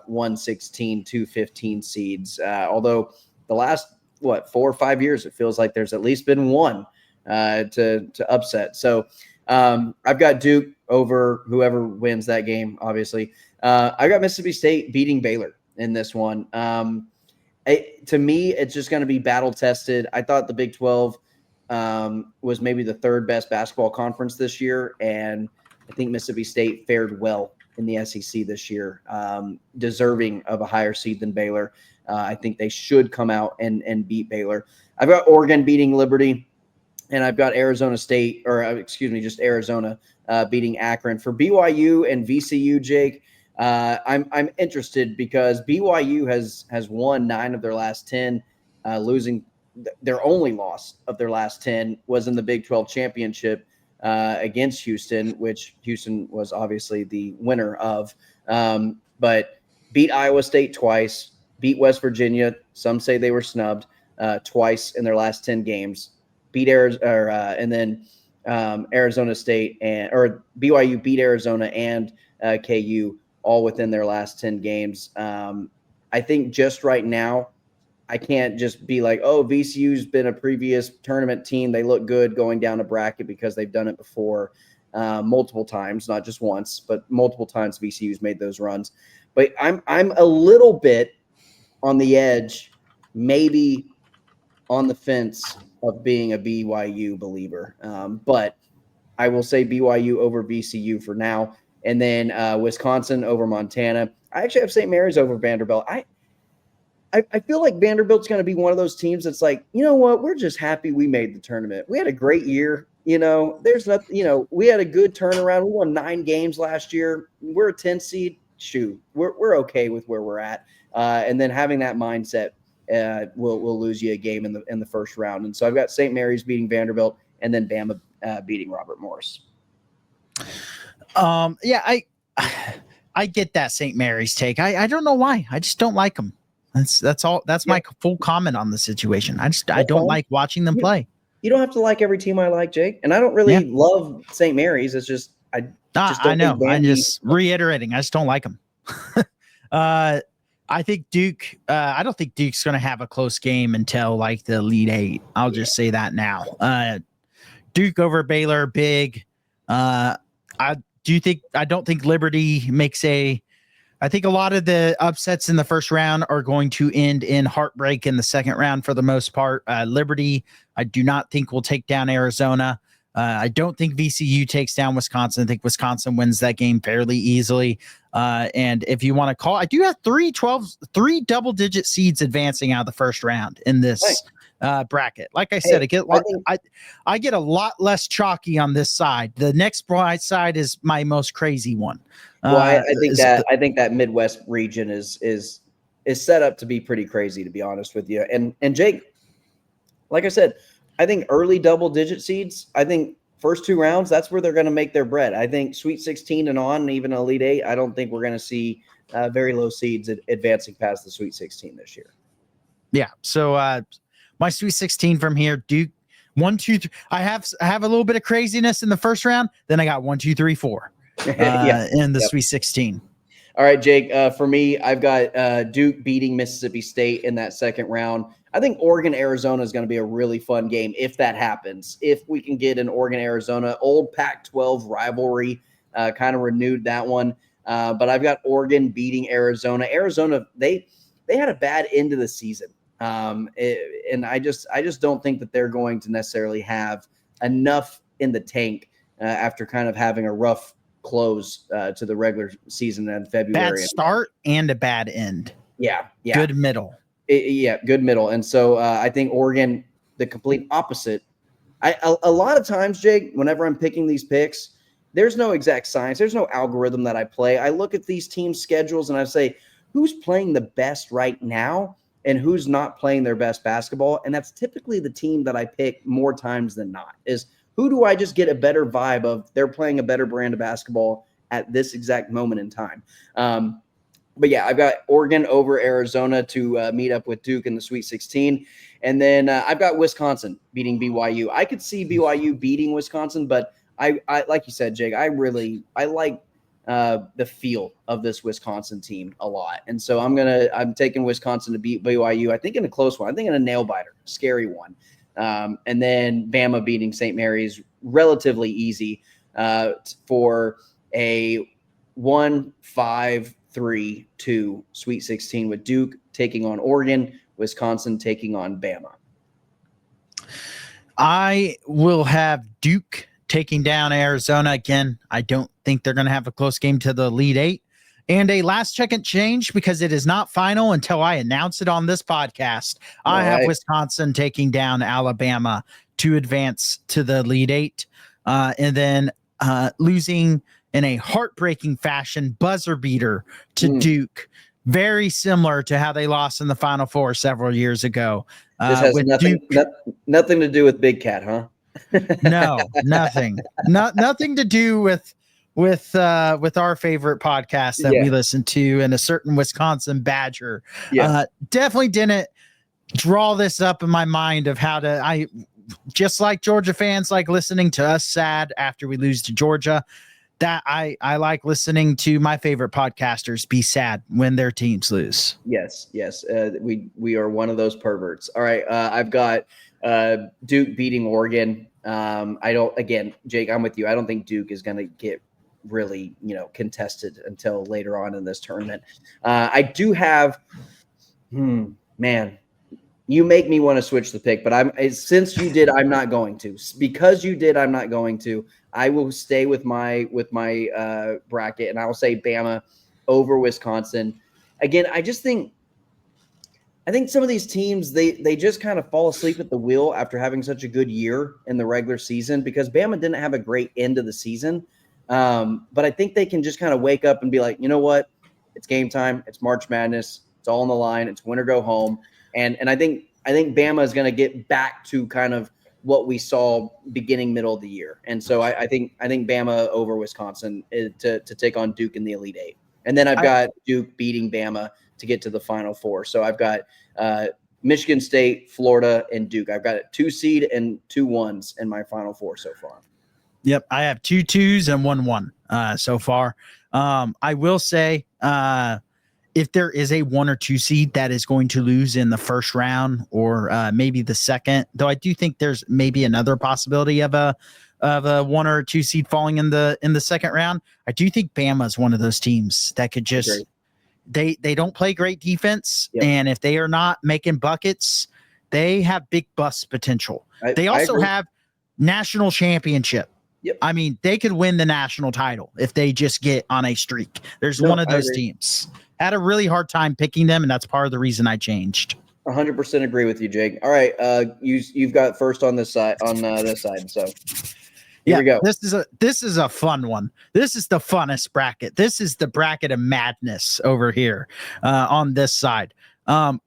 Speaker 2: 116, 215 seeds. Although the last 4 or 5 years, it feels like there's at least been one to upset. So I've got Duke over whoever wins that game. Obviously, I got Mississippi State beating Baylor in this one. To me, it's just going to be battle tested. I thought the Big 12 was maybe the third best basketball conference this year, and I think Mississippi State fared well in the SEC this year, deserving of a higher seed than Baylor. I think they should come out and beat Baylor. I've got Oregon beating Liberty, and I've got Arizona State, just Arizona beating Akron. For BYU and VCU, Jake, I'm interested because BYU has won 9 of their last 10, losing their only loss of their last 10 was in the Big 12 championship against Houston, which Houston was obviously the winner of. But beat Iowa State twice, beat West Virginia. Some say they were snubbed twice in their last 10 games. Beat Arizona, and then Arizona State or BYU beat Arizona and KU all within their last 10 games. I think just right now, I can't just be like, oh, VCU's been a previous tournament team. They look good going down a bracket because they've done it before multiple times, not just once, but multiple times VCU's made those runs. But I'm a little bit on the edge, maybe on the fence of being a BYU believer. But I will say BYU over VCU for now. And then Wisconsin over Montana. I actually have St. Mary's over Vanderbilt. I feel like Vanderbilt's going to be one of those teams that's like, you know what? We're just happy we made the tournament. We had a great year. There's nothing, we had a good turnaround. We won 9 games last year. We're a 10 seed. Shoot, we're okay with where we're at. And then having that mindset will lose you a game in the first round. And so I've got St. Mary's beating Vanderbilt and then Bama beating Robert Morris.
Speaker 3: Yeah, I get that St. Mary's take. I don't know why. I just don't like them. That's all. That's my full comment on the situation. I don't like watching them play.
Speaker 2: You don't have to like every team I like, Jake. And I don't really love St. Mary's. It's just
Speaker 3: I know. I'm just reiterating. I just don't like them. I think Duke. I don't think Duke's going to have a close game until the Elite Eight. I'll just say that now. Duke over Baylor, big. I don't think Liberty makes I think a lot of the upsets in the first round are going to end in heartbreak in the second round for the most part. Liberty, I do not think will take down Arizona. I don't think VCU takes down Wisconsin. I think Wisconsin wins that game fairly easily. And if you want to call, I do have three double-digit seeds advancing out of the first round in this bracket. Like I said, I get a lot less chalky on this side. The next side is my most crazy one.
Speaker 2: Well, I think that Midwest region is set up to be pretty crazy, to be honest with you. And Jake, like I said, I think early double-digit seeds. I think first 2 rounds, that's where they're going to make their bread. I think Sweet 16 and on, and even Elite 8. I don't think we're going to see very low seeds advancing past the Sweet 16 this year.
Speaker 3: Yeah. So my Sweet 16 from here, Duke 1, 2, 3. I have a little bit of craziness in the first round. Then I got 1, 2, 3, 4. In the Sweet 16.
Speaker 2: All right, Jake. For me, I've got Duke beating Mississippi State in that second round. I think Oregon-Arizona is going to be a really fun game if that happens. If we can get an Oregon-Arizona, old Pac-12 rivalry, kind of renewed that one. But I've got Oregon beating Arizona. Arizona, they had a bad end of the season. And I just don't think that they're going to necessarily have enough in the tank after kind of having a rough close to the regular season in February.
Speaker 3: Bad start and a bad end.
Speaker 2: Yeah.
Speaker 3: Good middle.
Speaker 2: Good middle. And so I think Oregon, the complete opposite. A lot of times, Jake, whenever I'm picking these picks, there's no exact science. There's no algorithm that I play. I look at these team schedules and I say, who's playing the best right now and who's not playing their best basketball? And that's typically the team that I pick more times than not, is who do I just get a better vibe of? They're playing a better brand of basketball at this exact moment in time. But yeah, I've got Oregon over Arizona to meet up with Duke in the Sweet 16. And then I've got Wisconsin beating BYU. I could see BYU beating Wisconsin, but I like you said, Jake, I like the feel of this Wisconsin team a lot. And so I'm taking Wisconsin to beat BYU. I think in a close one. I think in a nail biter, scary one. And then Bama beating St. Mary's relatively easy for a 1-5-3-2 Sweet 16 with Duke taking on Oregon, Wisconsin taking on Bama.
Speaker 3: I will have Duke taking down Arizona again. I don't think they're going to have a close game to the Elite 8. And a last-second change, because it is not final until I announce it on this podcast. I have Wisconsin taking down Alabama to advance to the Elite 8. And then losing in a heartbreaking fashion, buzzer beater to Duke. Very similar to how they lost in the Final Four several years ago.
Speaker 2: This has nothing to do with Big Cat, huh?
Speaker 3: No, nothing. Nothing to do with our favorite podcast that we listen to, and a certain Wisconsin Badger. Definitely didn't draw this up in my mind of how to. I just like Georgia fans like listening to us sad after we lose to Georgia. That I like listening to my favorite podcasters be sad when their teams lose.
Speaker 2: Yes. We are one of those perverts. All right. I've got Duke beating Oregon. Jake, I'm with you. I don't think Duke is going to get really, contested until later on in this tournament. I do have, man, you make me want to switch the pick, but since you did, I'm not going to. Because you did, I'm not going to. I will stay with my bracket, and I will say Bama over Wisconsin. Again, I think some of these teams, they just kind of fall asleep at the wheel after having such a good year in the regular season, because Bama didn't have a great end of the season. But I think they can just kind of wake up and be like, you know what? It's game time. It's March Madness. It's all on the line. It's win or go home. And I think Bama is going to get back to kind of what we saw beginning middle of the year. And so I think Bama over Wisconsin to take on Duke in the Elite 8. And then I've got Duke beating Bama to get to the Final Four. So I've got Michigan State, Florida, and Duke. I've got a 2 seed and 2 1s in my Final Four so far.
Speaker 3: Yep, I have 2 2s and 1 1 so far. I will say if there is a 1 or 2 seed that is going to lose in the first round or maybe the second, though I do think there's maybe another possibility of a 1 or 2 seed falling in the second round. I do think Bama is one of those teams that could just they don't play great defense, and if they are not making buckets, they have big bust potential. They also have national championship.
Speaker 2: Yep.
Speaker 3: I mean, they could win the national title if they just get on a streak. There's one of those teams. Had a really hard time picking them, and that's part of the reason I changed.
Speaker 2: 100% agree with you, Jake. All right, you've got first on this side. So here we go.
Speaker 3: This is a fun one. This is the funnest bracket. This is the bracket of madness over here on this side. I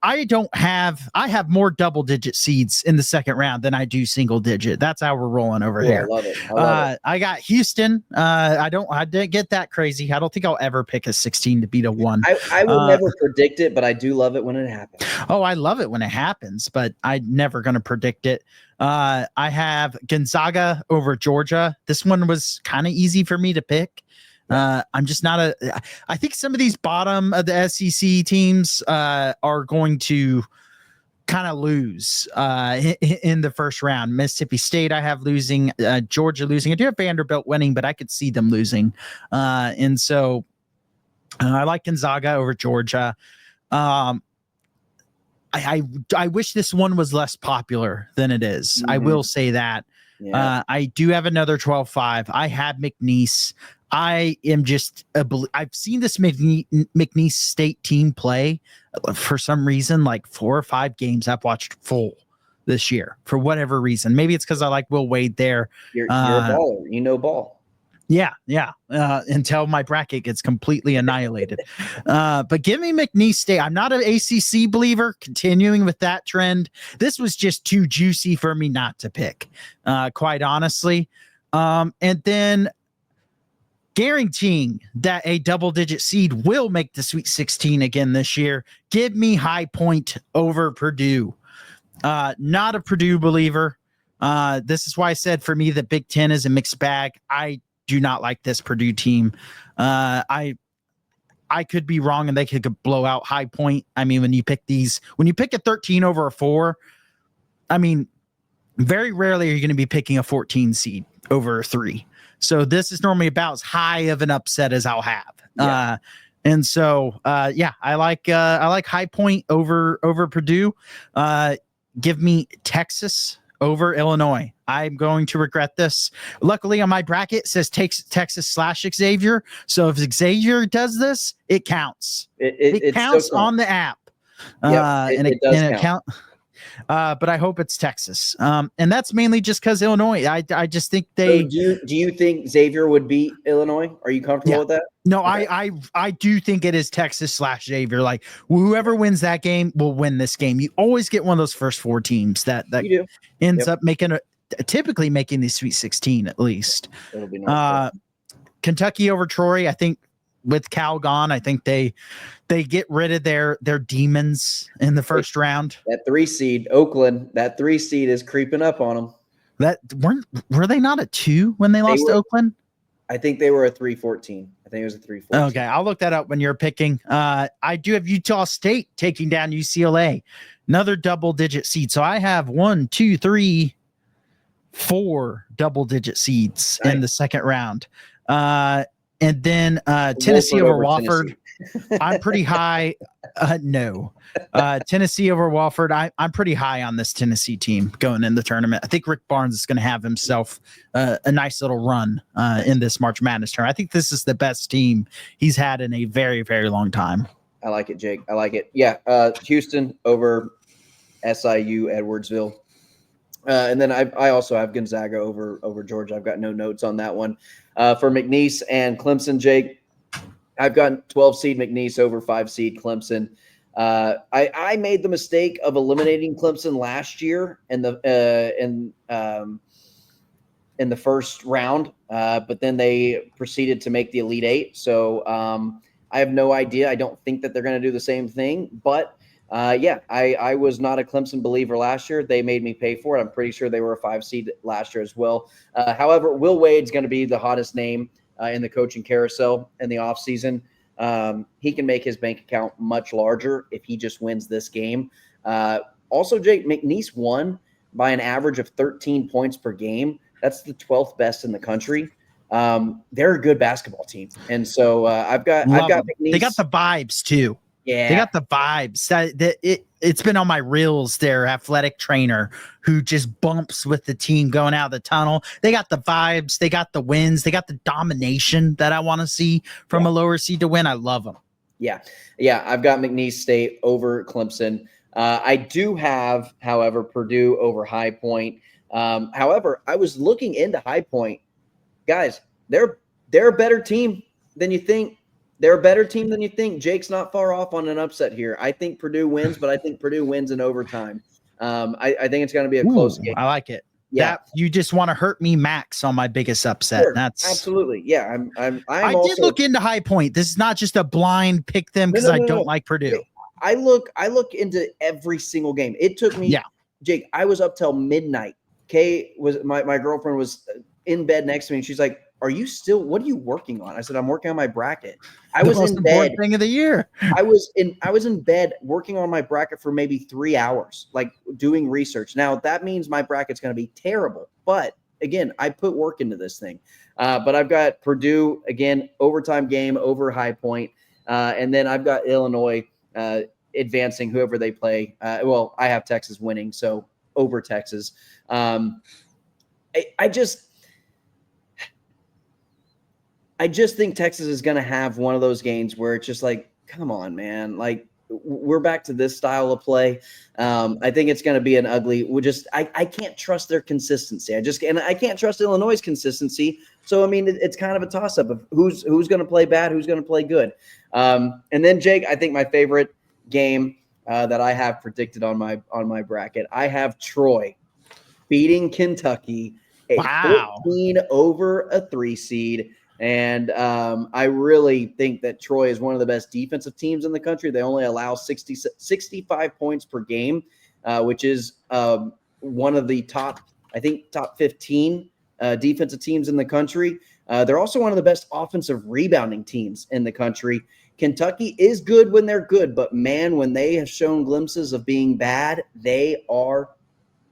Speaker 3: have more double-digit seeds in the second round than I do single-digit. That's how we're rolling over here.
Speaker 2: I love it.
Speaker 3: I got Houston. I didn't get that crazy. I don't think I'll ever pick a 16 to beat a 1.
Speaker 2: I will never predict it, but I do love it when it happens.
Speaker 3: Oh, I love it when it happens, but I'm never going to predict it. I have Gonzaga over Georgia. This one was kind of easy for me to pick. I'm just not I think some of these bottom of the SEC teams are going to kind of lose in the first round. Mississippi State, I have losing, Georgia losing. I do have Vanderbilt winning, but I could see them losing. And so I like Gonzaga over Georgia. I wish this one was less popular than it is. Mm-hmm. I will say that. Yeah. I do have another 12-5. I have McNeese. I am just I've seen this McNeese State team play for some reason, like 4 or 5 games I've watched full this year for whatever reason. Maybe it's because I like Will Wade there.
Speaker 2: You're a baller. You know ball.
Speaker 3: Yeah. Until my bracket gets completely annihilated. But give me McNeese State. I'm not an ACC believer. Continuing with that trend, this was just too juicy for me not to pick, quite honestly. And then guaranteeing that a double-digit seed will make the Sweet 16 again this year. Give me High Point over Purdue. Not a Purdue believer. This is why I said for me the Big Ten is a mixed bag. I do not like this Purdue team. I could be wrong and they could blow out High Point. I mean, when you pick a 13 over a 4, I mean, very rarely are you going to be picking a 14 seed over a 3. So this is normally about as high of an upset as I'll have. Yeah. And so, I like High Point over Purdue. Give me Texas over Illinois. I'm going to regret this. Luckily on my bracket it says Texas/Xavier. So if Xavier does this, it counts. It counts on the app.
Speaker 2: It does count.
Speaker 3: But I hope it's Texas. And that's mainly just because Illinois. I just think they.
Speaker 2: So do you think Xavier would beat Illinois? Are you comfortable with that?
Speaker 3: No, okay. I do think it is Texas/Xavier. Like whoever wins that game will win this game. You always get one of those first 4 teams that ends up typically making the Sweet 16 at least.
Speaker 2: It'll be nice.
Speaker 3: Kentucky over Troy. I think with Cal gone, I think they get rid of their demons in the first round.
Speaker 2: That 3 seed, Oakland, that 3 seed is creeping up on them.
Speaker 3: That were they not a 2 when they lost to Oakland?
Speaker 2: I think they were a 3-14. I think it was a 3-14.
Speaker 3: Okay, I'll look that up when you're picking. I do have Utah State taking down UCLA, another double-digit seed. So I have 1, 2, 3, 4 double-digit seeds in the second round. And then Tennessee over Wofford. I'm pretty high. No. Tennessee over Wofford. I'm pretty high on this Tennessee team going in the tournament. I think Rick Barnes is going to have himself a nice little run in this March Madness tournament. I think this is the best team he's had in a very, very long time.
Speaker 2: I like it, Jake. I like it. Yeah. Houston over SIU Edwardsville. And then I also have Gonzaga over Georgia. I've got no notes on that one. For McNeese and Clemson, Jake, I've got 12 seed McNeese over 5 seed Clemson. I made the mistake of eliminating Clemson last year in the first round, but then they proceeded to make the Elite Eight. So I have no idea. I don't think that they're going to do the same thing, but I was not a Clemson believer last year. They made me pay for it. I'm pretty sure they were a 5 seed last year as well. However, Will Wade's going to be the hottest name in the coaching carousel in the offseason. he can make his bank account much larger if he just wins this game. Also, Jake, McNeese won by an average of 13 points per game. That's the 12th best in the country. They're a good basketball team, and so I've got McNeese.
Speaker 3: They got the vibes too.
Speaker 2: Yeah,
Speaker 3: they got the vibes. It's been on my reels. Their athletic trainer who just bumps with the team going out of the tunnel. They got the vibes. They got the wins. They got the domination that I want to see from a lower seed to win. I love them.
Speaker 2: Yeah. I've got McNeese State over Clemson. I do have, however, Purdue over High Point. However, I was looking into High Point. Guys, they're a better team than you think. They're a better team than you think. Jake's not far off on an upset here. I think Purdue wins, but I think Purdue wins in overtime. I think it's going to be a close game.
Speaker 3: I like it.
Speaker 2: Yeah,
Speaker 3: you just want to hurt me, Max, on my biggest upset.
Speaker 2: Sure,
Speaker 3: That's
Speaker 2: absolutely. Yeah,
Speaker 3: I did look into High Point. This is not just a blind pick them because I don't like Purdue.
Speaker 2: I look into every single game. It took me, Jake. I was up till midnight. Kay was my girlfriend was in bed next to me, and she's like, "Are you still? What are you working on?" I said, "I'm working on my bracket." I was in bed.
Speaker 3: Thing of the year.
Speaker 2: I was in bed working on my bracket for maybe 3 hours, like doing research. Now that means my bracket's going to be terrible, but again, I put work into this thing. But I've got Purdue again, overtime game over High Point, and then I've got Illinois advancing whoever they play. Well, I have Texas winning, so over Texas. I just think Texas is going to have one of those games where it's just like, come on, man. Like, we're back to this style of play. I think it's going to be an ugly. I can't trust their consistency. I can't trust Illinois' consistency. So, I mean, it's kind of a toss-up of who's going to play bad, who's going to play good. And then, Jake, I think my favorite game that I have predicted on my bracket, I have Troy beating Kentucky, 14 over a 3 seed. And I really think that Troy is one of the best defensive teams in the country. They only allow 65 points per game, which is one of the top 15 defensive teams in the country. They're also one of the best offensive rebounding teams in the country. Kentucky is good when they're good, but man, when they have shown glimpses of being bad, they are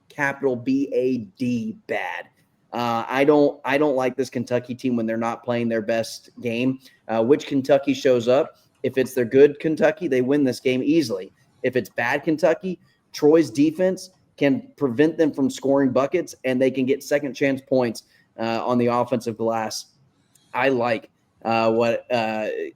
Speaker 2: capital BAD bad. I don't like this Kentucky team when they're not playing their best game. Which Kentucky shows up? If it's their good Kentucky, they win this game easily. If it's bad Kentucky, Troy's defense can prevent them from scoring buckets, and they can get second chance points on the offensive glass. I like what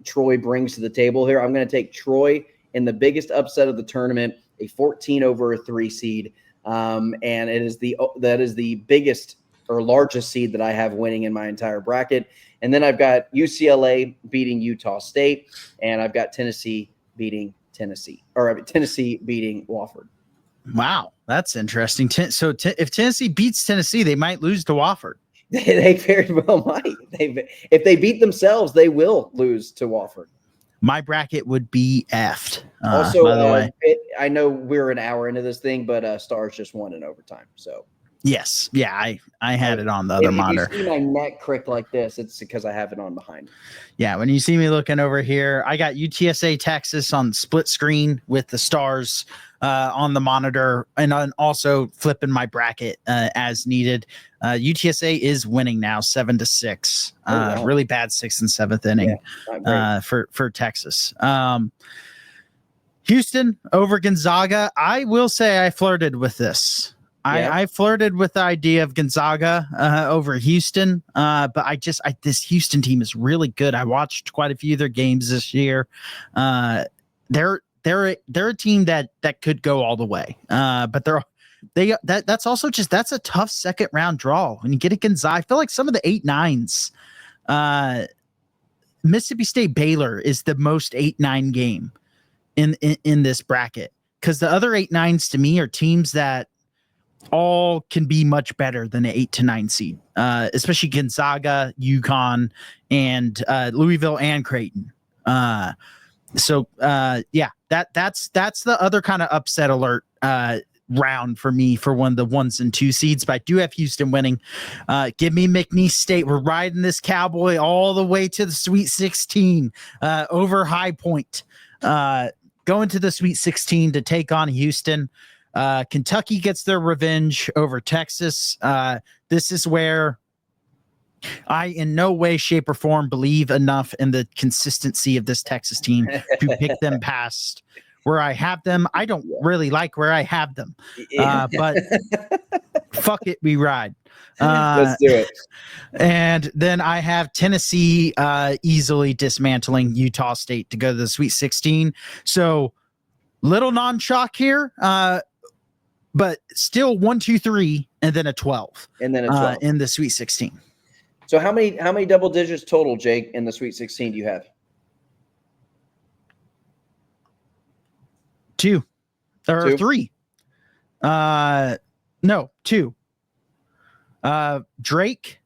Speaker 2: Troy brings to the table here. I'm going to take Troy in the biggest upset of the tournament, a 14 over a 3 seed, and that is the biggest or largest seed that I have winning in my entire bracket. And then I've got UCLA beating Utah State, and I've got Tennessee beating Tennessee beating Wofford.
Speaker 3: Wow, that's interesting. So if Tennessee beats Tennessee, they might lose to Wofford.
Speaker 2: They very well might. If they beat themselves, they will lose to Wofford.
Speaker 3: My bracket would be effed.
Speaker 2: Also,
Speaker 3: by the way,
Speaker 2: I know we're an hour into this thing, but Stars just won in overtime. So
Speaker 3: yes, yeah, I had it on the other monitor.
Speaker 2: If you see my neck crick like this, it's because I have it on behind.
Speaker 3: Yeah, when you see me looking over here, I got UTSA Texas on split screen with the Stars on the monitor, and I'm also flipping my bracket as needed. UTSA is winning now 7-6. Wow. Really bad 6th and 7th inning for Texas. Houston over Gonzaga. I will say I flirted with this. I flirted with the idea of Gonzaga over Houston, but this Houston team is really good. I watched quite a few of their games this year. They're a team that could go all the way, but that's also that's a tough second round draw when you get a Gonzaga. I feel like some of the 8-9s, Mississippi State Baylor is the most 8-9 game in this bracket, because the other 8-9s to me are teams that all can be much better than an 8-9 seed, especially Gonzaga, UConn, and Louisville and Creighton. That's the other kind of upset alert round for me for one of the 1s and 2 seeds, but I do have Houston winning. Give me McNeese State. We're riding this Cowboy all the way to the Sweet 16 over High Point. Going to the Sweet 16 to take on Houston. Kentucky gets their revenge over Texas. This is where I, in no way, shape, or form, believe enough in the consistency of this Texas team to pick them past where I have them. I don't really like where I have them, but fuck it, we ride.
Speaker 2: Let's do it.
Speaker 3: And then I have Tennessee easily dismantling Utah State to go to the Sweet 16. So little non-shock here, but still 1, 2, 3, and then a 12.
Speaker 2: And then a 12
Speaker 3: in the Sweet 16.
Speaker 2: So how many double digits total, Jake, in the Sweet 16 do you have?
Speaker 3: 2 or
Speaker 2: 2?
Speaker 3: 3. No, 2. Drake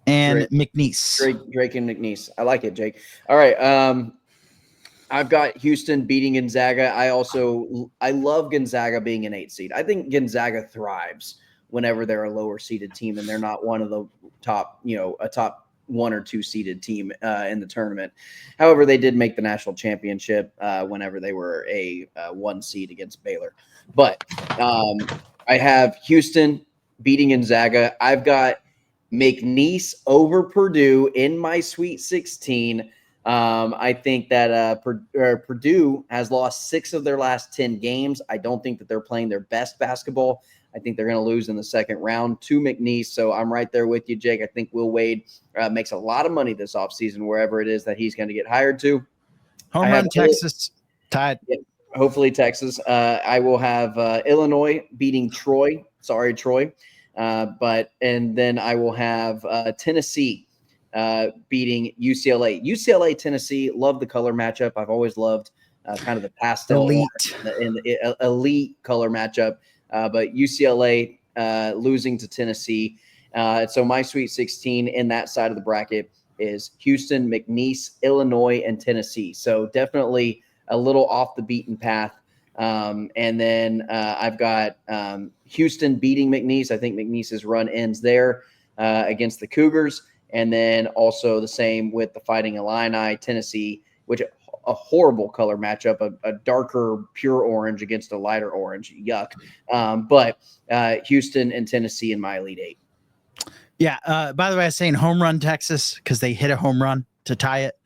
Speaker 3: and McNeese.
Speaker 2: Drake and McNeese. I like it, Jake. All right. I've got Houston beating Gonzaga. I love Gonzaga being an 8 seed. I think Gonzaga thrives whenever they're a lower seeded team and they're not one of the top, a top 1 or 2 seeded team in the tournament. However, they did make the national championship whenever they were a 1 seed against Baylor. But I have Houston beating Gonzaga. I've got McNeese over Purdue in my Sweet 16. I think that Purdue has lost 6 of their last 10 games. I don't think that they're playing their best basketball. I think they're going to lose in the second round to McNeese. So I'm right there with you, Jake. I think Will Wade makes a lot of money this offseason, wherever it is that he's going to get hired to.
Speaker 3: Home run Texas tied.
Speaker 2: Yeah, hopefully Texas. I will have Illinois beating Troy. Sorry, Troy. And then I will have Tennessee beating UCLA. UCLA, Tennessee, love the color matchup. I've always loved kind of the pastel
Speaker 3: elite
Speaker 2: and the elite color matchup. But UCLA losing to Tennessee. So my Sweet 16 in that side of the bracket is Houston, McNeese, Illinois, and Tennessee. So definitely a little off the beaten path. And then I've got Houston beating McNeese. I think McNeese's run ends there against the Cougars. And then also the same with the Fighting Illini, Tennessee, which a horrible color matchup, a darker pure orange against a lighter orange. Yuck. But Houston and Tennessee in my Elite 8.
Speaker 3: Yeah. By the way, I was saying home run Texas because they hit a home run to tie it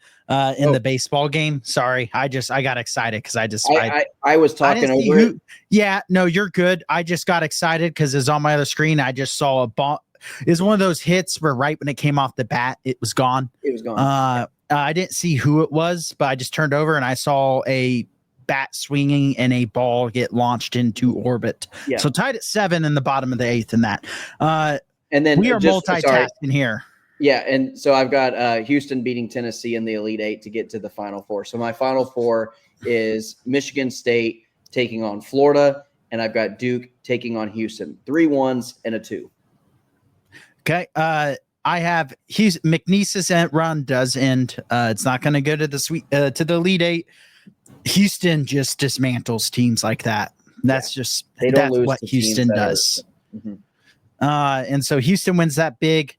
Speaker 3: in the baseball game. Sorry. I got excited because
Speaker 2: I was talking over it.
Speaker 3: Yeah, no, you're good. I just got excited because it's on my other screen. I just saw a ball. It's one of those hits where right when it came off the bat, it was gone.
Speaker 2: It was gone.
Speaker 3: I didn't see who it was, but I just turned over and I saw a bat swinging and a ball get launched into orbit. Yeah. So tied at 7 in the bottom of the 8th in that.
Speaker 2: And then
Speaker 3: we are multitasking here.
Speaker 2: Yeah, and so I've got Houston beating Tennessee in the Elite 8 to get to the Final Four. So my Final Four is Michigan State taking on Florida, and I've got Duke taking on Houston. 3 1s and a 2.
Speaker 3: Okay. I have McNeese's run does end. It's not going to go to the Elite 8. Houston just dismantles teams like that. That's what Houston does. Mm-hmm. And so Houston wins that big.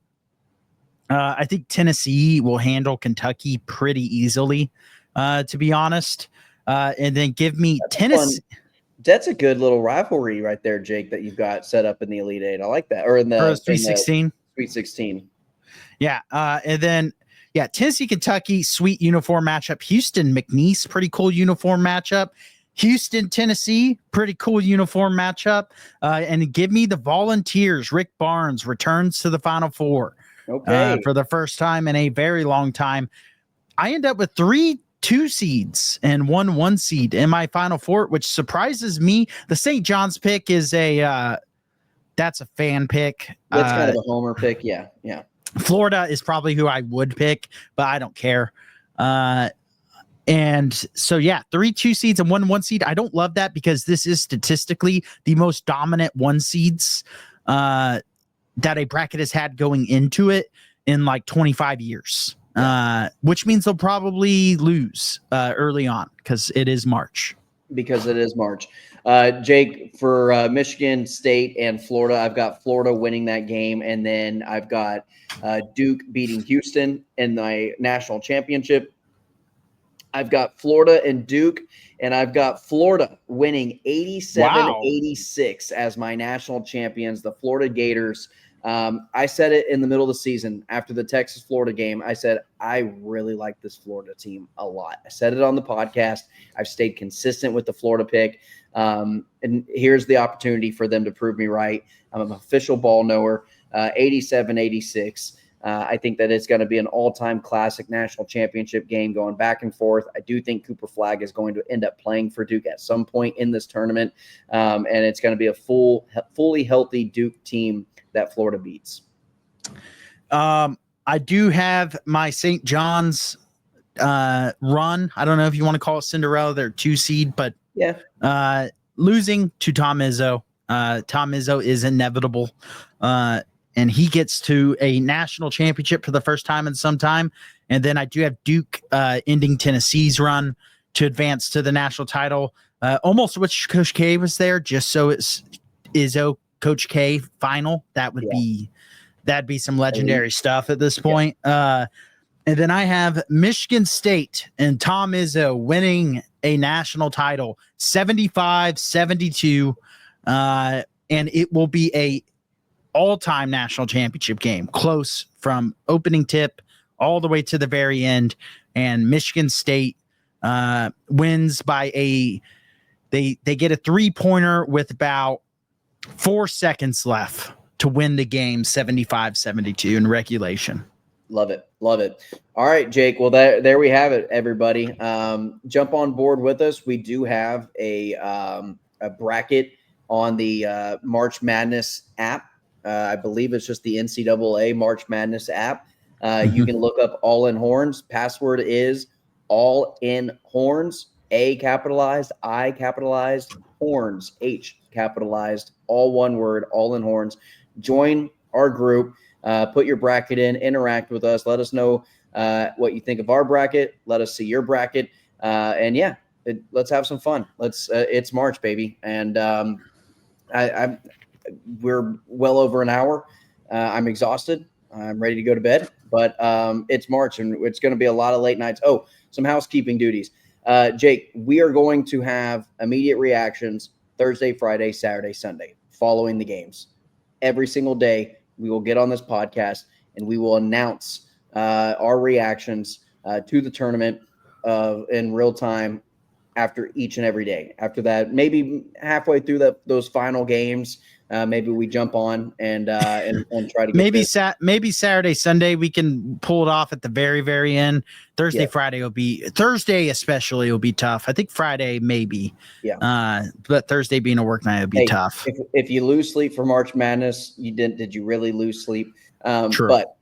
Speaker 3: I think Tennessee will handle Kentucky pretty easily, to be honest. And then give me Tennessee.
Speaker 2: That's a good little rivalry right there, Jake, that you've got set up in the Elite 8. I like that. Or in the
Speaker 3: Sweet 16.
Speaker 2: Sweet 16.
Speaker 3: Yeah. And then, Tennessee, Kentucky, sweet uniform matchup. Houston, McNeese, pretty cool uniform matchup. Houston, Tennessee, pretty cool uniform matchup. And give me the Volunteers. Rick Barnes returns to the Final Four for the first time in a very long time. I end up with 3 2 seeds and 1 seed in my Final Four, which surprises me. The St. John's pick is that's a fan pick.
Speaker 2: That's kind of a homer pick. Yeah. Yeah.
Speaker 3: Florida is probably who I would pick, but I don't care. And so, 3 2 seeds and 1 seed. I don't love that because this is statistically the most dominant 1 seeds that a bracket has had going into it in like 25 years, which means they'll probably lose early on because it is March.
Speaker 2: Jake, for Michigan State and Florida, I've got Florida winning that game, and then I've got Duke beating Houston in the national championship. I've got Florida and Duke, and I've got Florida winning 87-86 as my national champions, the Florida Gators. I said it in the middle of the season after the Texas-Florida game. I said, I really like this Florida team a lot. I said it on the podcast. I've stayed consistent with the Florida pick. And here's the opportunity for them to prove me right. I'm an official ball knower, 87-86. I think that it's going to be an all-time classic national championship game going back and forth. I do think Cooper Flagg is going to end up playing for Duke at some point in this tournament, and it's going to be a fully healthy Duke team that Florida beats.
Speaker 3: I do have my St. John's run. I don't know if you want to call it Cinderella. They're 2 seed, but losing to Tom Izzo. Tom Izzo is inevitable. And he gets to a national championship for the first time in some time. And then I do have Duke ending Tennessee's run to advance to the national title. Almost wish Coach K was there, just so it's Izzo, Coach K final. That'd be some legendary stuff at this point. And then I have Michigan State and Tom Izzo winning a national title, 75-72. And it will be a all-time national championship game, close from opening tip all the way to the very end. And Michigan State wins by they get a 3-pointer with about 4 seconds left to win the game, 75-72 in regulation.
Speaker 2: Love it. Love it. All right, Jake. Well, there we have it, everybody. Jump on board with us. We do have a bracket on the March Madness app. I believe it's just the NCAA March Madness app. You can look up All In Horns. Password is All In Horns, A capitalized, I capitalized, Horns, H capitalized, all one word, All In Horns. Join our group. Put your bracket in, interact with us. Let us know what you think of our bracket. Let us see your bracket. And let's have some fun. It's March, baby. And we're well over an hour. I'm exhausted. I'm ready to go to bed, but it's March and it's going to be a lot of late nights. Oh, some housekeeping duties. Jake, we are going to have immediate reactions Thursday, Friday, Saturday, Sunday, following the games. Every single day, we will get on this podcast and we will announce our reactions to the tournament in real time after each and every day. After that, maybe halfway through those final games, maybe we jump on and try to get
Speaker 3: maybe Saturday, Sunday we can pull it off at the very, very end. Thursday, Friday Thursday especially will be tough. I think Friday maybe. Yeah. But Thursday being a work night would be tough.
Speaker 2: If you lose sleep for March Madness, did you really lose sleep?
Speaker 3: True.
Speaker 2: But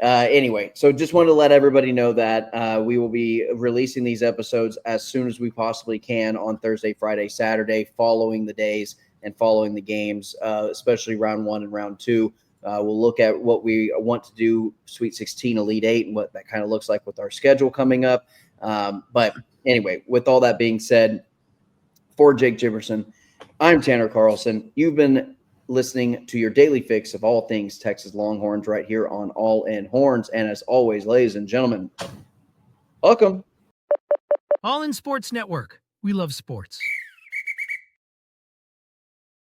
Speaker 2: anyway, so just wanted to let everybody know that we will be releasing these episodes as soon as we possibly can on Thursday, Friday, Saturday, following the days and following the games, especially round 1 and round 2. We'll look at what we want to do, Sweet 16, Elite 8, and what that kind of looks like with our schedule coming up. But anyway, with all that being said, for Jake Jimerson, I'm Tanner Carlson. You've been listening to your daily fix of all things Texas Longhorns right here on All In Horns. And as always, ladies and gentlemen, welcome.
Speaker 1: All In Sports Network. We love sports.